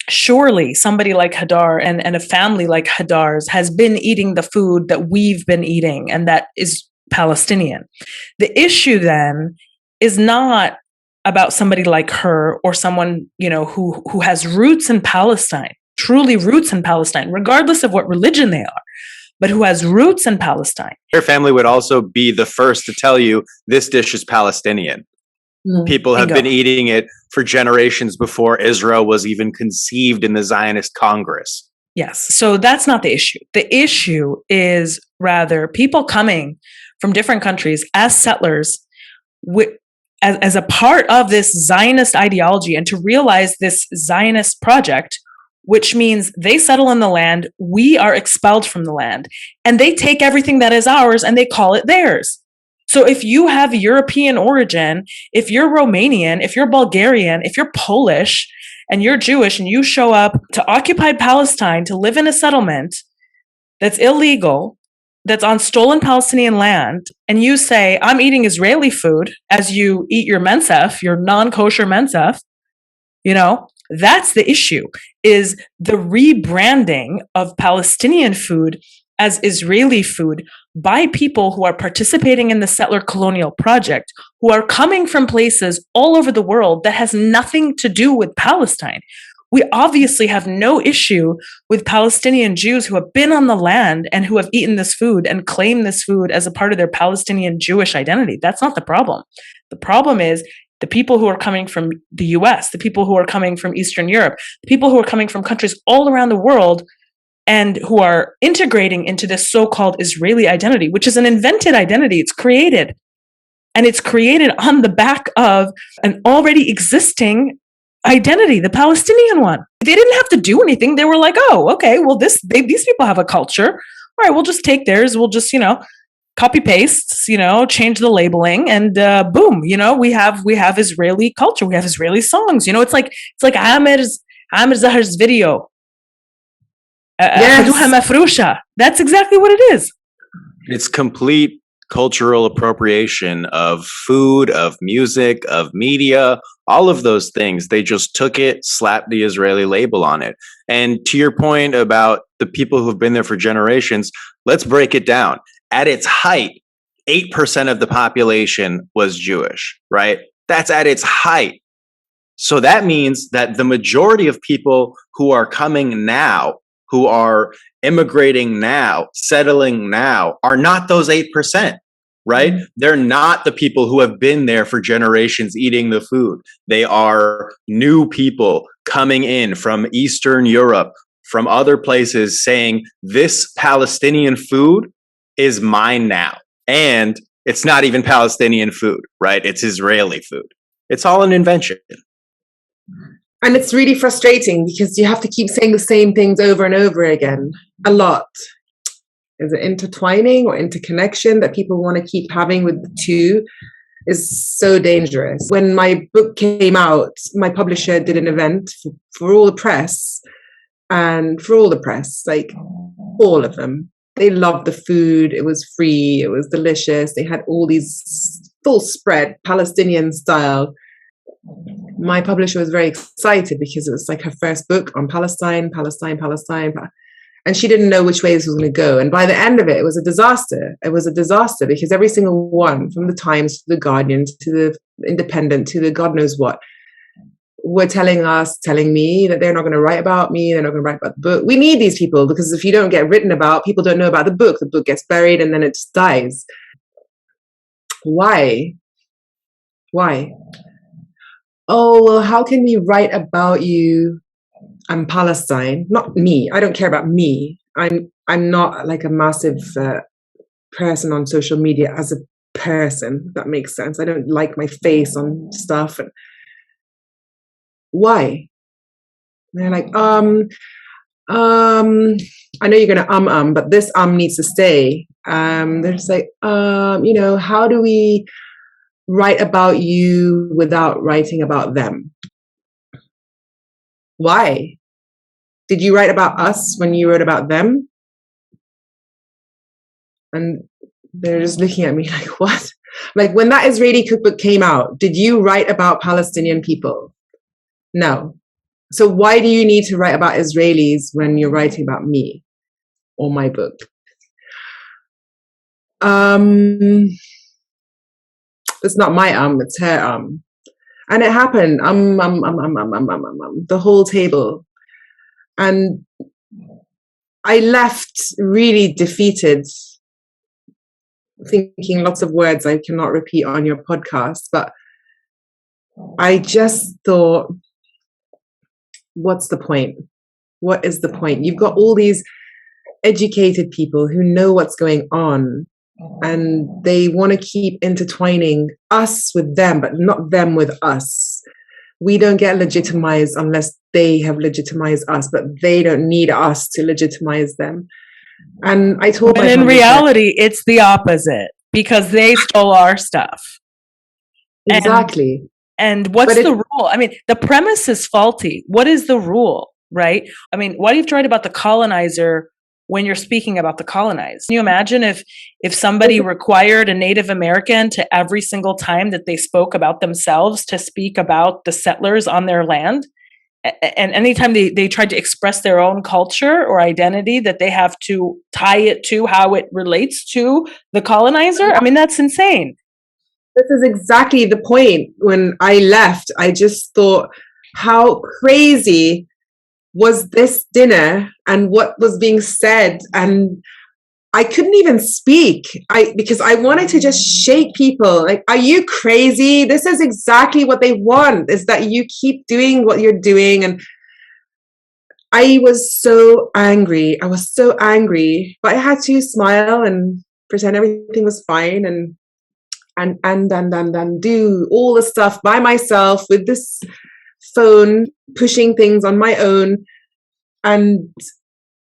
surely somebody like Hadar and a family like Hadar's has been eating the food that we've been eating, and that is Palestinian. The issue then is not about somebody like her or someone, you know, who has roots in Palestine, truly roots in Palestine, regardless of what religion they are, but who has roots in Palestine. Your family would also be the first to tell you this dish is Palestinian. People have been eating it for generations before Israel was even conceived in the Zionist Congress. Yes. So that's not the issue. The issue is rather people coming from different countries as settlers as a part of this Zionist ideology and to realize this Zionist project, which means they settle in the land, we are expelled from the land, and they take everything that is ours and they call it theirs. So if you have European origin, if you're Romanian, if you're Bulgarian, if you're Polish, and you're Jewish and you show up to occupied Palestine to live in a settlement that's illegal, that's on stolen Palestinian land, and you say, I'm eating Israeli food as you eat your mensef, your non-kosher mensef, that's the issue, is the rebranding of Palestinian food as Israeli food by people who are participating in the settler colonial project, who are coming from places all over the world that has nothing to do with Palestine. We obviously have no issue with Palestinian Jews who have been on the land and who have eaten this food and claim this food as a part of their Palestinian Jewish identity. That's not the problem. The problem is the people who are coming from the US, the people who are coming from Eastern Europe, the people who are coming from countries all around the world and who are integrating into this so-called Israeli identity, which is an invented identity. It's created. And it's created on the back of an already existing identity, the Palestinian one. They didn't have to do anything. They were like, oh, okay, well, these people have a culture. All right, we'll just take theirs. We'll just, copy paste, change the labeling, and boom, we have Israeli culture. We have Israeli songs. It's like Amir Zahar's video. Yes. That's exactly what it is. It's complete cultural appropriation of food, of music, of media, all of those things. They just took it, slapped the Israeli label on it. And to your point about the people who've been there for generations, let's break it down. At its height, 8% of the population was Jewish, right? That's at its height. So that means that the majority of people who are coming now, who are immigrating now, settling now, are not those 8%, right? They're not the people who have been there for generations eating the food. They are new people coming in from Eastern Europe, from other places, saying, this Palestinian food is mine now. And it's not even Palestinian food, right? It's Israeli food. It's all an invention. And it's really frustrating because you have to keep saying the same things over and over again, a lot. Is it intertwining or interconnection that people want to keep having with the two is so dangerous. When my book came out, my publisher did an event for all the press, and for all the press, like all of them. They loved the food. It was free. It was delicious. They had all these full spread Palestinian style. My publisher was very excited because it was like her first book on Palestine. And she didn't know which way this was going to go. And by the end of it, it was a disaster. It was a disaster because every single one, from the Times to the Guardian to the Independent to the God knows what, were telling me that they're not going to write about me. They're not going to write about the book. We need these people because if you don't get written about, people don't know about the book. The book gets buried and then it just dies. Why? Oh, well, how can we write about you and Palestine? Not me. I don't care about me. I'm not like a massive person on social media as a person, if that makes sense. I don't like my face on stuff. And why? And they're like, I know you're gonna but this needs to stay. They're just like, how do we write about you without writing about them? Why? Did you write about us when you wrote about them? And they're just looking at me like, what? Like when that Israeli cookbook came out, did you write about Palestinian people? No. So why do you need to write about Israelis when you're writing about me or my book? It's not my it's her and it happened the whole table, and I left really defeated, thinking lots of words I cannot repeat on your podcast, but I just thought, what's the point? What is the point? You've got all these educated people who know what's going on, And they want to keep intertwining us with them, but not them with us. We don't get legitimized unless they have legitimized us, but they don't need us to legitimize them. And I told But in reality, it's the opposite, because they stole our stuff. Exactly. And what's the rule? I mean, the premise is faulty. What is the rule, right? I mean, why do you have to write about the colonizer when you're speaking about the colonized? Can you imagine if somebody required a Native American to every single time that they spoke about themselves to speak about the settlers on their land? And anytime they tried to express their own culture or identity, that they have to tie it to how it relates to the colonizer? I mean, that's insane. This is exactly the point. When I left, I just thought, how crazy was this dinner and what was being said? And I couldn't even speak because I wanted to just shake people. Like, are you crazy? This is exactly what they want, is that you keep doing what you're doing. And I was so angry. But I had to smile and pretend everything was fine and do all the stuff by myself with this phone, pushing things on my own. And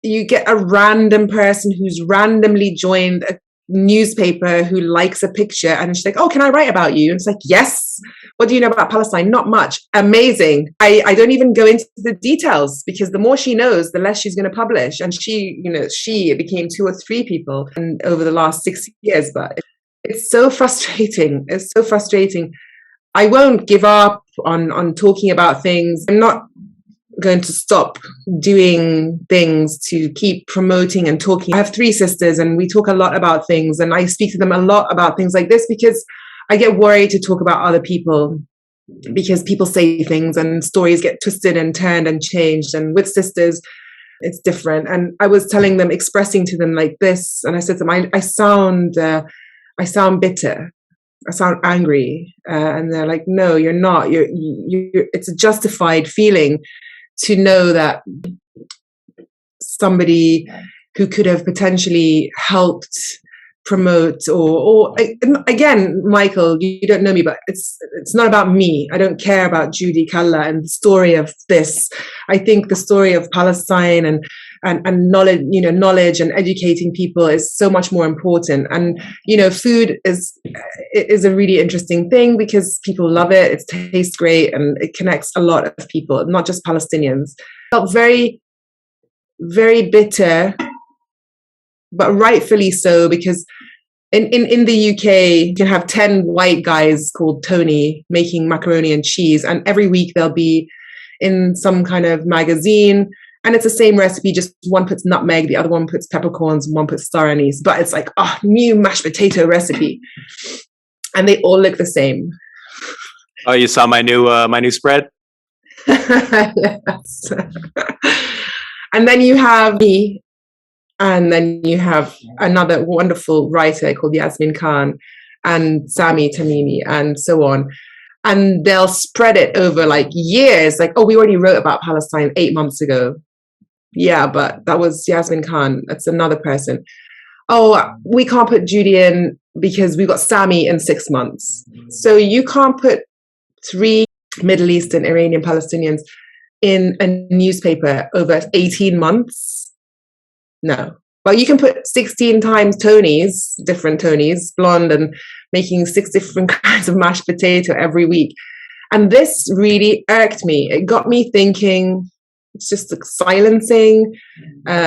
you get a random person who's randomly joined a newspaper who likes a picture, and she's like, oh, can I write about you? And it's like, yes. What do you know about Palestine? Not much. Amazing. I don't even go into the details, because the more she knows, the less she's going to publish. And it became 2 or 3 people and over the last 6 years. But it's so frustrating. It's so frustrating. I won't give up on talking about things. I'm not going to stop doing things to keep promoting and talking. I have 3 sisters, and we talk a lot about things, and I speak to them a lot about things like this, because I get worried to talk about other people, because people say things and stories get twisted and turned and changed. And with sisters, it's different. And I was telling them, expressing to them like this, and I said to them, I sound bitter, I sound angry, and they're like, no, you're not. You're it's a justified feeling to know that somebody who could have potentially helped promote or again, Michael, you don't know me, but it's not about me. I don't care about Joudie Kalla and the story of this. I think the story of Palestine and knowledge and educating people is so much more important. And food is a really interesting thing, because people love it. It tastes great and it connects a lot of people, not just Palestinians. I felt very, very bitter, but rightfully so, because in the UK, you can have 10 white guys called Tony making macaroni and cheese, and every week they'll be in some kind of magazine, and it's the same recipe, just one puts nutmeg, the other one puts peppercorns, one puts star anise, but it's like, new mashed potato recipe, and they all look the same. Oh, you saw my new spread? Yes. And then you have me. And then you have another wonderful writer called Yasmin Khan and Sami Tamimi and so on. And they'll spread it over like years. Like, oh, we already wrote about Palestine 8 months ago. Yeah, but that was Yasmin Khan. That's another person. Oh, we can't put Joudie in because we got Sami in 6 months. So you can't put 3 Middle Eastern Iranian Palestinians in a newspaper over 18 months. No. But you can put 16 times Tonys, different Tonys, blonde, and making 6 different kinds of mashed potato every week. And this really irked me. It got me thinking. It's just like silencing,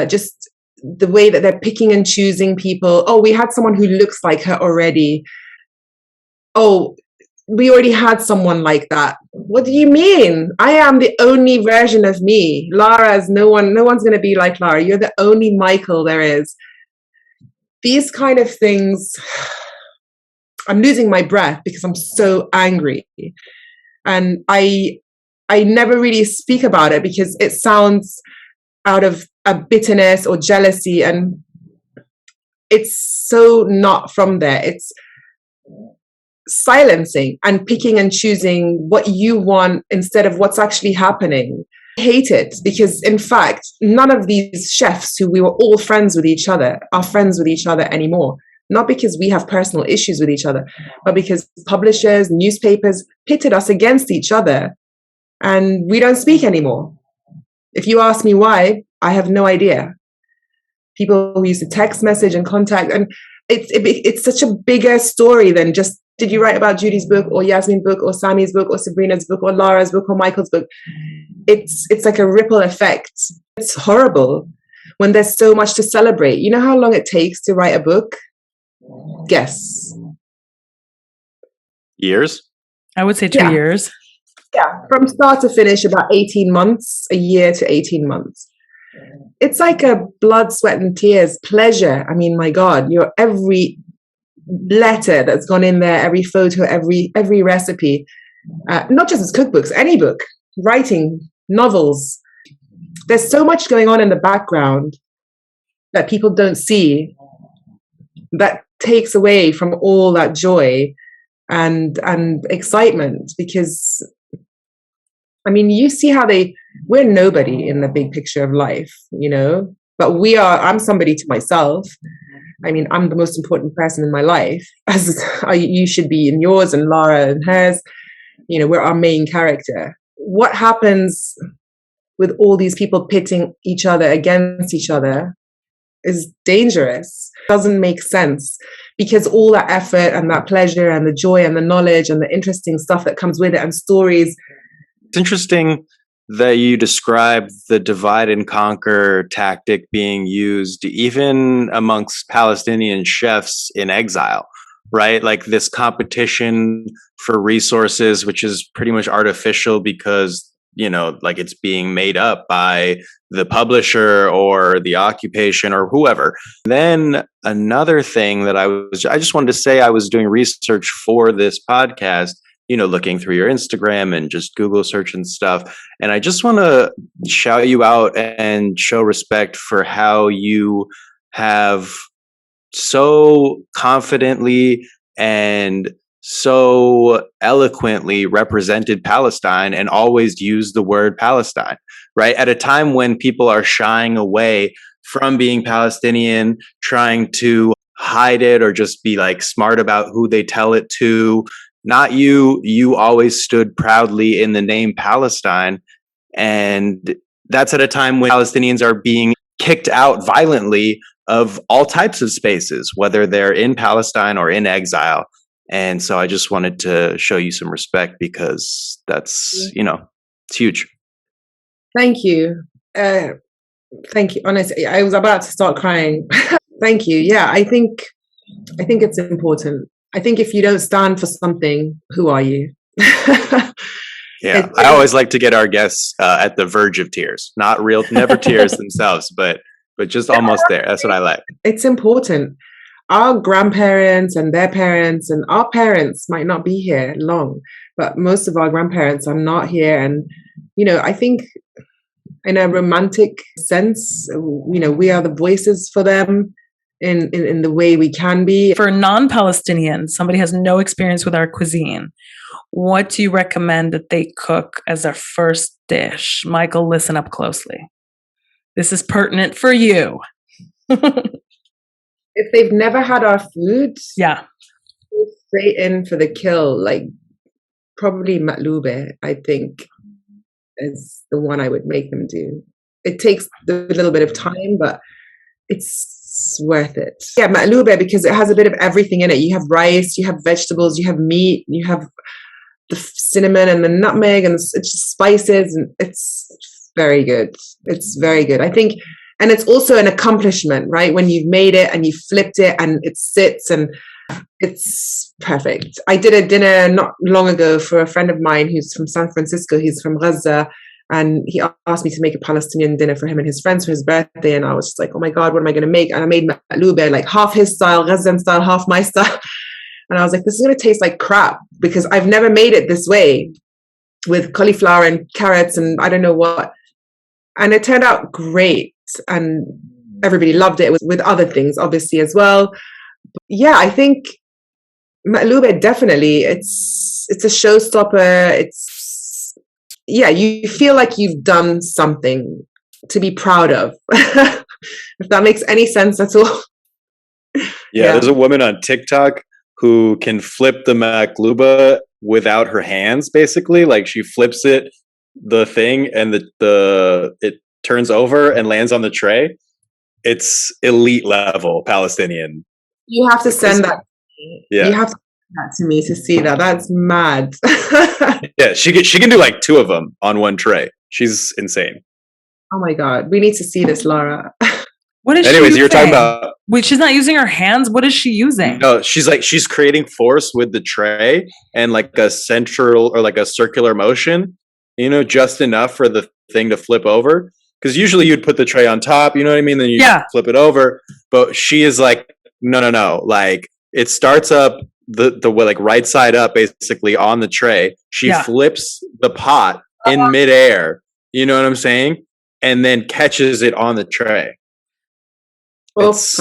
just the way that they're picking and choosing people. Oh, we had someone who looks like her already. Oh, we already had someone like that. What do you mean? I am the only version of me. Lara's no one's going to be like Lara. You're the only Michael there is. These kind of things, I'm losing my breath because I'm so angry. And I never really speak about it because it sounds out of a bitterness or jealousy, and it's so not from there. It's silencing and picking and choosing what you want instead of what's actually happening. I hate it because, in fact, none of these chefs who we were all friends with each other are friends with each other anymore. not because we have personal issues with each other, but because publishers, newspapers pitted us against each other, and we don't speak anymore. If you ask me why, I have no idea. People who used to text message and contact, and it's such a bigger story than just, did you write about Joudie's book or Yasmin's book or Sami's book or Sabrina's book or Lara's book or Michael's book? It's like a ripple effect. It's horrible when there's so much to celebrate. You know how long it takes to write a book? Guess. Years? I would say 2 years. Yeah, from start to finish, about 18 months, a year to 18 months. It's like a blood, sweat, and tears pleasure. I mean, my God, every letter that's gone in there, every photo, every recipe, not just as cookbooks, any book, writing, novels. There's so much going on in the background that people don't see that takes away from all that joy and excitement, because I mean, you see how we're nobody in the big picture of life, but I'm somebody to myself. I mean, I'm the most important person in my life, as you should be in yours, and Lara and hers. We're our main character. What happens with all these people pitting each other against each other is dangerous. Doesn't make sense, because all that effort and that pleasure and the joy and the knowledge and the interesting stuff that comes with it and stories. It's interesting that you describe the divide and conquer tactic being used even amongst Palestinian chefs in exile, right? Like this competition for resources, which is pretty much artificial because, like it's being made up by the publisher or the occupation or whoever. Then another thing that I just wanted to say, I was doing research for this podcast, looking through your Instagram and just Google search and stuff. And I just want to shout you out and show respect for how you have so confidently and so eloquently represented Palestine and always used the word Palestine, right? At a time when people are shying away from being Palestinian, trying to hide it or just be like smart about who they tell it to. Not you. You always stood proudly in the name Palestine. And that's at a time when Palestinians are being kicked out violently of all types of spaces, whether they're in Palestine or in exile. And so I just wanted to show you some respect because that's, it's huge. Thank you. Thank you. Honestly, I was about to start crying. Thank you. Yeah, I think it's important. I think if you don't stand for something, who are you? Yeah, I always like to get our guests at the verge of tears, never tears themselves, but just almost there. That's what I like. It's important. Our grandparents and their parents and our parents might not be here long, but most of our grandparents are not here. And, I think in a romantic sense, we are the voices for them in the way we can be. For non-Palestinians, somebody has no experience with our cuisine, what do you recommend that they cook as their first dish? Michael, listen up closely. This is pertinent for you. If they've never had our food, yeah, straight in for the kill, like probably matlube, I think, is the one I would make them do. It takes a little bit of time, but it's worth it. Yeah, matlube, because it has a bit of everything in it. You have rice, you have vegetables, you have meat, you have the cinnamon and the nutmeg and it's just spices, and it's very good. It's very good, I think. And it's also an accomplishment, right? When you've made it and you flipped it and it sits and it's perfect. I did a dinner not long ago for a friend of mine who's from San Francisco. He's from Gaza. And he asked me to make a Palestinian dinner for him and his friends for his birthday. And I was just like, oh my God, what am I going to make? And I made matlube, like half his style, Gazan style, half my style. And I was like, this is going to taste like crap because I've never made it this way with cauliflower and carrots and I don't know what. And it turned out great. And everybody loved it. It was with other things, obviously, as well. But yeah, I think matlube, definitely. It's a showstopper. You feel like you've done something to be proud of. If that makes any sense at all. Yeah, there's a woman on TikTok who can flip the makluba without her hands, basically. Like she flips it, the thing, and it turns over and lands on the tray. It's elite level Palestinian. You have to send that. Yeah. You have to send that to me to see that. That's mad. Yeah, she can do like 2 of them on one tray. She's insane. Oh my God. We need to see this, Lara. What is Anyways, she you're talking about. Wait, she's not using her hands? What is she using? No, she's creating force with the tray and like a central or like a circular motion, just enough for the thing to flip over. Because usually you'd put the tray on top, you know what I mean? Then you flip it over. But she is like, no. Like it starts up the way, like right side up, basically on the tray. She flips the pot in midair. You know what I'm saying? And then catches it on the tray. I was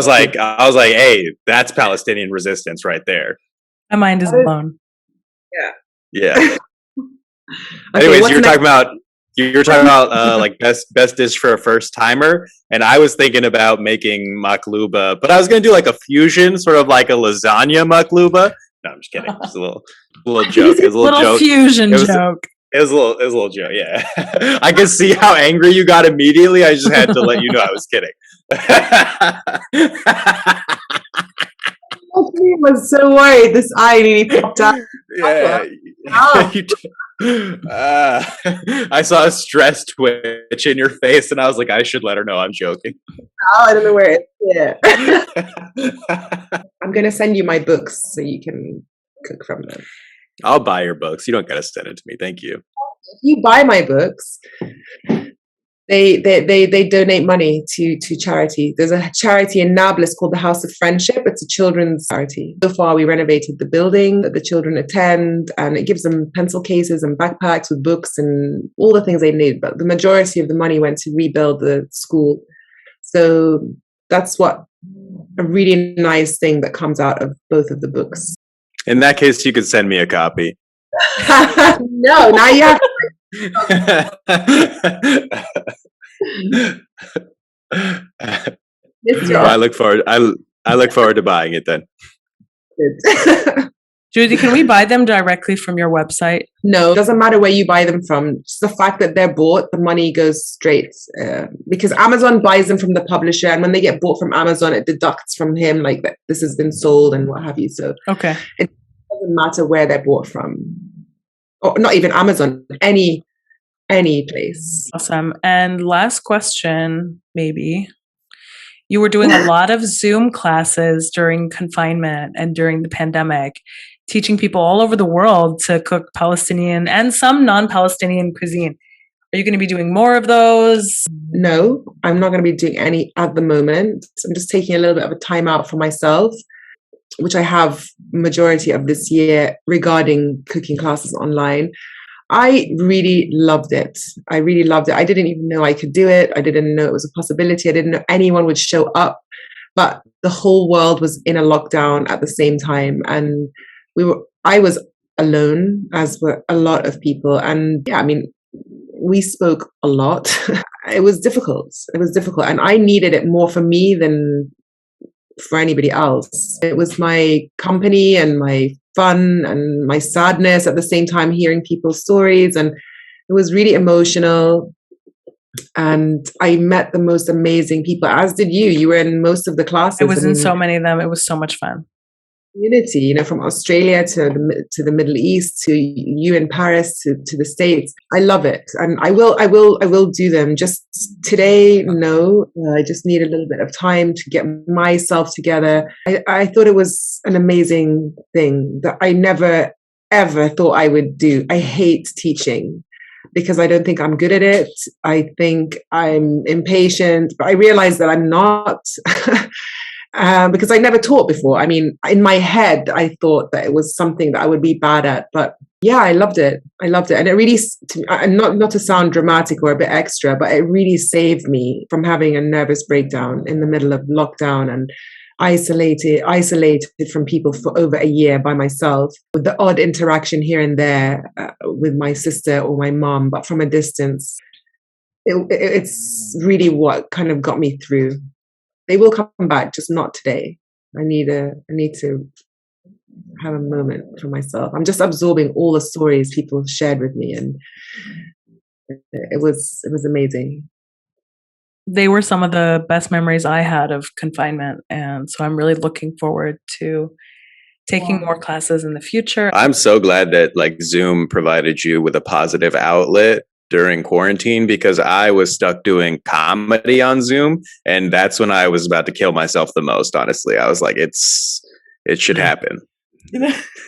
like, hey, that's Palestinian resistance right there. My mind is blown. Yeah. Anyways, you're talking about like best dish for a first timer, and I was thinking about making makluba, but I was gonna do like a fusion, sort of like a lasagna makluba. No, I'm just kidding. It's a little joke. It was a little joke. Fusion joke. It was a little joke. Yeah, I could see how angry you got immediately. I just had to let you know I was kidding. I was so worried. This eye nearly popped out. Yeah. I saw a stress twitch in your face, and I was like, I should let her know I'm joking. Oh, I don't know where I'm gonna send you my books so you can cook from them. I'll buy your books. You don't gotta send it to me. Thank you. If you buy my books, they donate money to charity. There's a charity in Nablus called the House of Friendship. It's a children's charity. So far, we renovated the building that the children attend, and it gives them pencil cases and backpacks with books and all the things they need. But the majority of the money went to rebuild the school. So that's a really nice thing that comes out of both of the books. In that case, you could send me a copy. No, now you have to. I look forward to buying it then. Joudie, can we buy them directly from your website? No, it doesn't matter where you buy them from. Just the fact that they're bought, the money goes straight because Amazon buys them from the publisher, and when they get bought from Amazon, it deducts from him like that this has been sold and what have you. So okay, it doesn't matter where they're bought from, or not even Amazon, any place. Awesome. And last question, maybe. You were doing a lot of Zoom classes during confinement and during the pandemic, teaching people all over the world to cook Palestinian and some non-Palestinian cuisine. Are you going to be doing more of those? No, I'm not going to be doing any at the moment. I'm just taking a little bit of a time out for myself, which I have majority of this year regarding cooking classes online. I really loved it. I didn't even know I could do it. I didn't know it was a possibility. I didn't know anyone would show up, but the whole world was in a lockdown at the same time. And I was alone, as were a lot of people. And yeah, I mean, we spoke a lot. It was difficult. And I needed it more for me than for anybody else. It was my company and my fun and my sadness at the same time, hearing people's stories, and it was really emotional. And I met the most amazing people, as did you. You were in most of the classes. I was in so many of them. It was so much fun. Community, from Australia to the Middle East, to you in Paris, to the States. I love it, and I will do them. Just today, no. I just need a little bit of time to get myself together. I thought it was an amazing thing that I never ever thought I would do. I hate teaching because I don't think I'm good at it. I think I'm impatient, but I realize that I'm not. Because I never taught before. I mean, in my head, I thought that it was something that I would be bad at. But yeah, I loved it. And it really, not to sound dramatic or a bit extra, but it really saved me from having a nervous breakdown in the middle of lockdown and isolated from people for over a year by myself, with the odd interaction here and there with my sister or my mom, but from a distance. It's really what kind of got me through. they will come back, just not today. I need to have a moment for myself. I'm just absorbing all the stories people shared with me, and it was amazing. They were some of the best memories I had of confinement, and so I'm really looking forward to taking more classes in the future. I'm so glad that like Zoom provided you with a positive outlet during quarantine, because I was stuck doing comedy on Zoom, and that's when I was about to kill myself the most. Honestly, I was like, it should happen.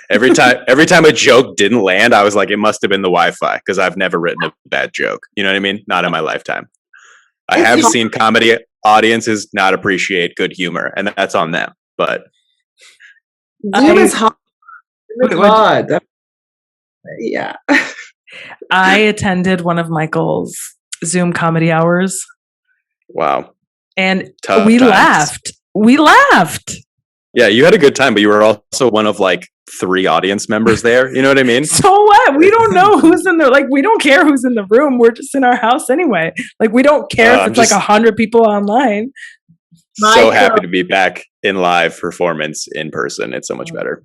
Every time a joke didn't land, I was like, it must have been the Wi-Fi, because I've never written a bad joke. You know what I mean? Not in my lifetime. I have seen comedy audiences not appreciate good humor, and that's on them. But Zoom is hard. It's hard. Yeah. I attended one of Michael's Zoom comedy hours. Wow. And Tough we times. laughed. We laughed. Yeah, you had a good time, but you were also one of like 3 audience members there. You know what I mean? So what? We don't know who's in there. Like, we don't care who's in the room. We're just in our house anyway. Like, we don't care if it's like 100 people online. So happy to be back in live performance in person. It's so much better.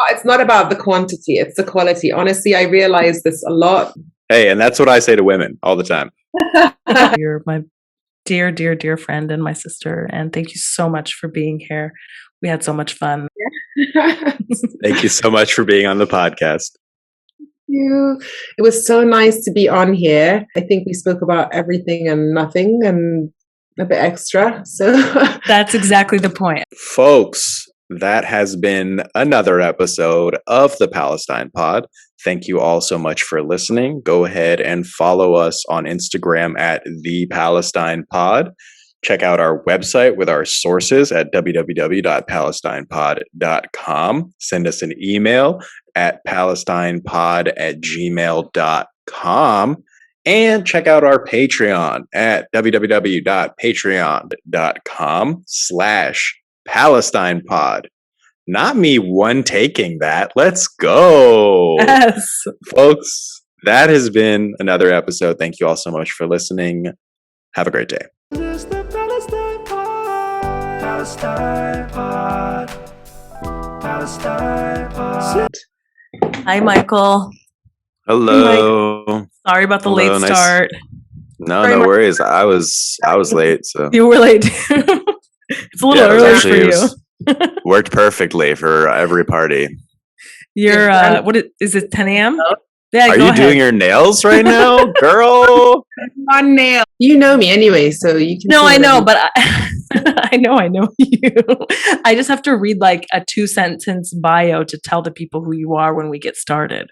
It's not about the quantity, it's the quality. Honestly, I realize this a lot. Hey, and that's what I say to women all the time. You're my dear, dear, dear friend and my sister. And thank you so much for being here. We had so much fun. Thank you so much for being on the podcast. You. It was so nice to be on here. I think we spoke about everything and nothing and a bit extra. So that's exactly the point. Folks, that has been another episode of the Palestine Pod. Thank you all so much for listening. Go ahead and follow us on Instagram at The Palestine Pod. Check out our website with our sources at www.palestinepod.com. Send us an email at palestinepod@gmail.com. And check out our Patreon at www.patreon.com/PalestinePod. Not me one taking that. Let's go. Yes. Folks, that has been another episode. Thank you all so much for listening. Have a great day. Palestine Pod. Palestine Pod. Hi, Michael. Hello. Sorry about the late start. No worries. I was late. So you were late. It's a little early for you. Worked perfectly for every party. You're what is it? 10 a.m. Yeah. Are you doing your nails right now, girl? On nail. You know me anyway, so you can. No, I know, but I know you. I just have to read like a 2-sentence bio to tell the people who you are when we get started.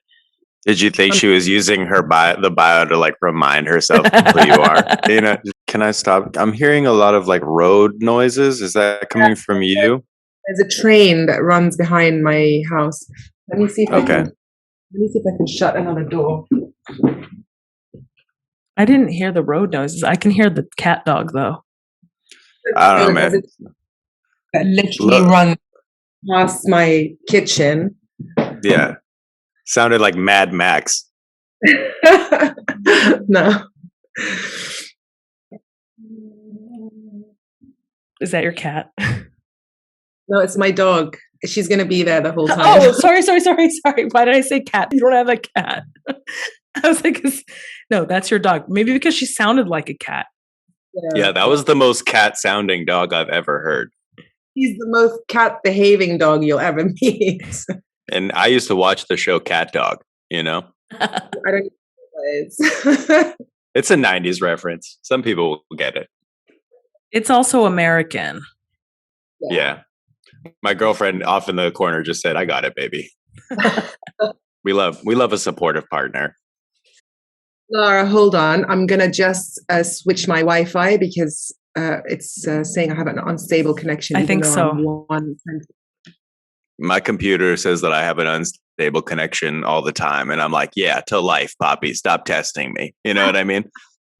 Did you think she was using her the bio to like remind herself who you are? You know, can I stop? I'm hearing a lot of like road noises. Is that coming from you? There's a train that runs behind my house. Let me see if I can shut another door. I didn't hear the road noises. I can hear the cat dog though. I don't know, man. That literally runs past my kitchen. Yeah. Sounded like Mad Max. No. Is that your cat? No, it's my dog. She's going to be there the whole time. Oh, sorry. Why did I say cat? You don't have a cat. I was like, no, that's your dog. Maybe because she sounded like a cat. Yeah, that was the most cat-sounding dog I've ever heard. He's the most cat-behaving dog you'll ever meet. And I used to watch the show Cat Dog, you know? I don't know what it is. It's a 90s reference. Some people will get it. It's also American. Yeah. My girlfriend off in the corner just said, I got it, baby. We love a supportive partner. Lara, hold on. I'm going to just switch my Wi-Fi because it's saying I have an unstable connection. I think so. My computer says that I have an unstable connection all the time. And I'm like, yeah, to life, Poppy. Stop testing me. You know what I mean?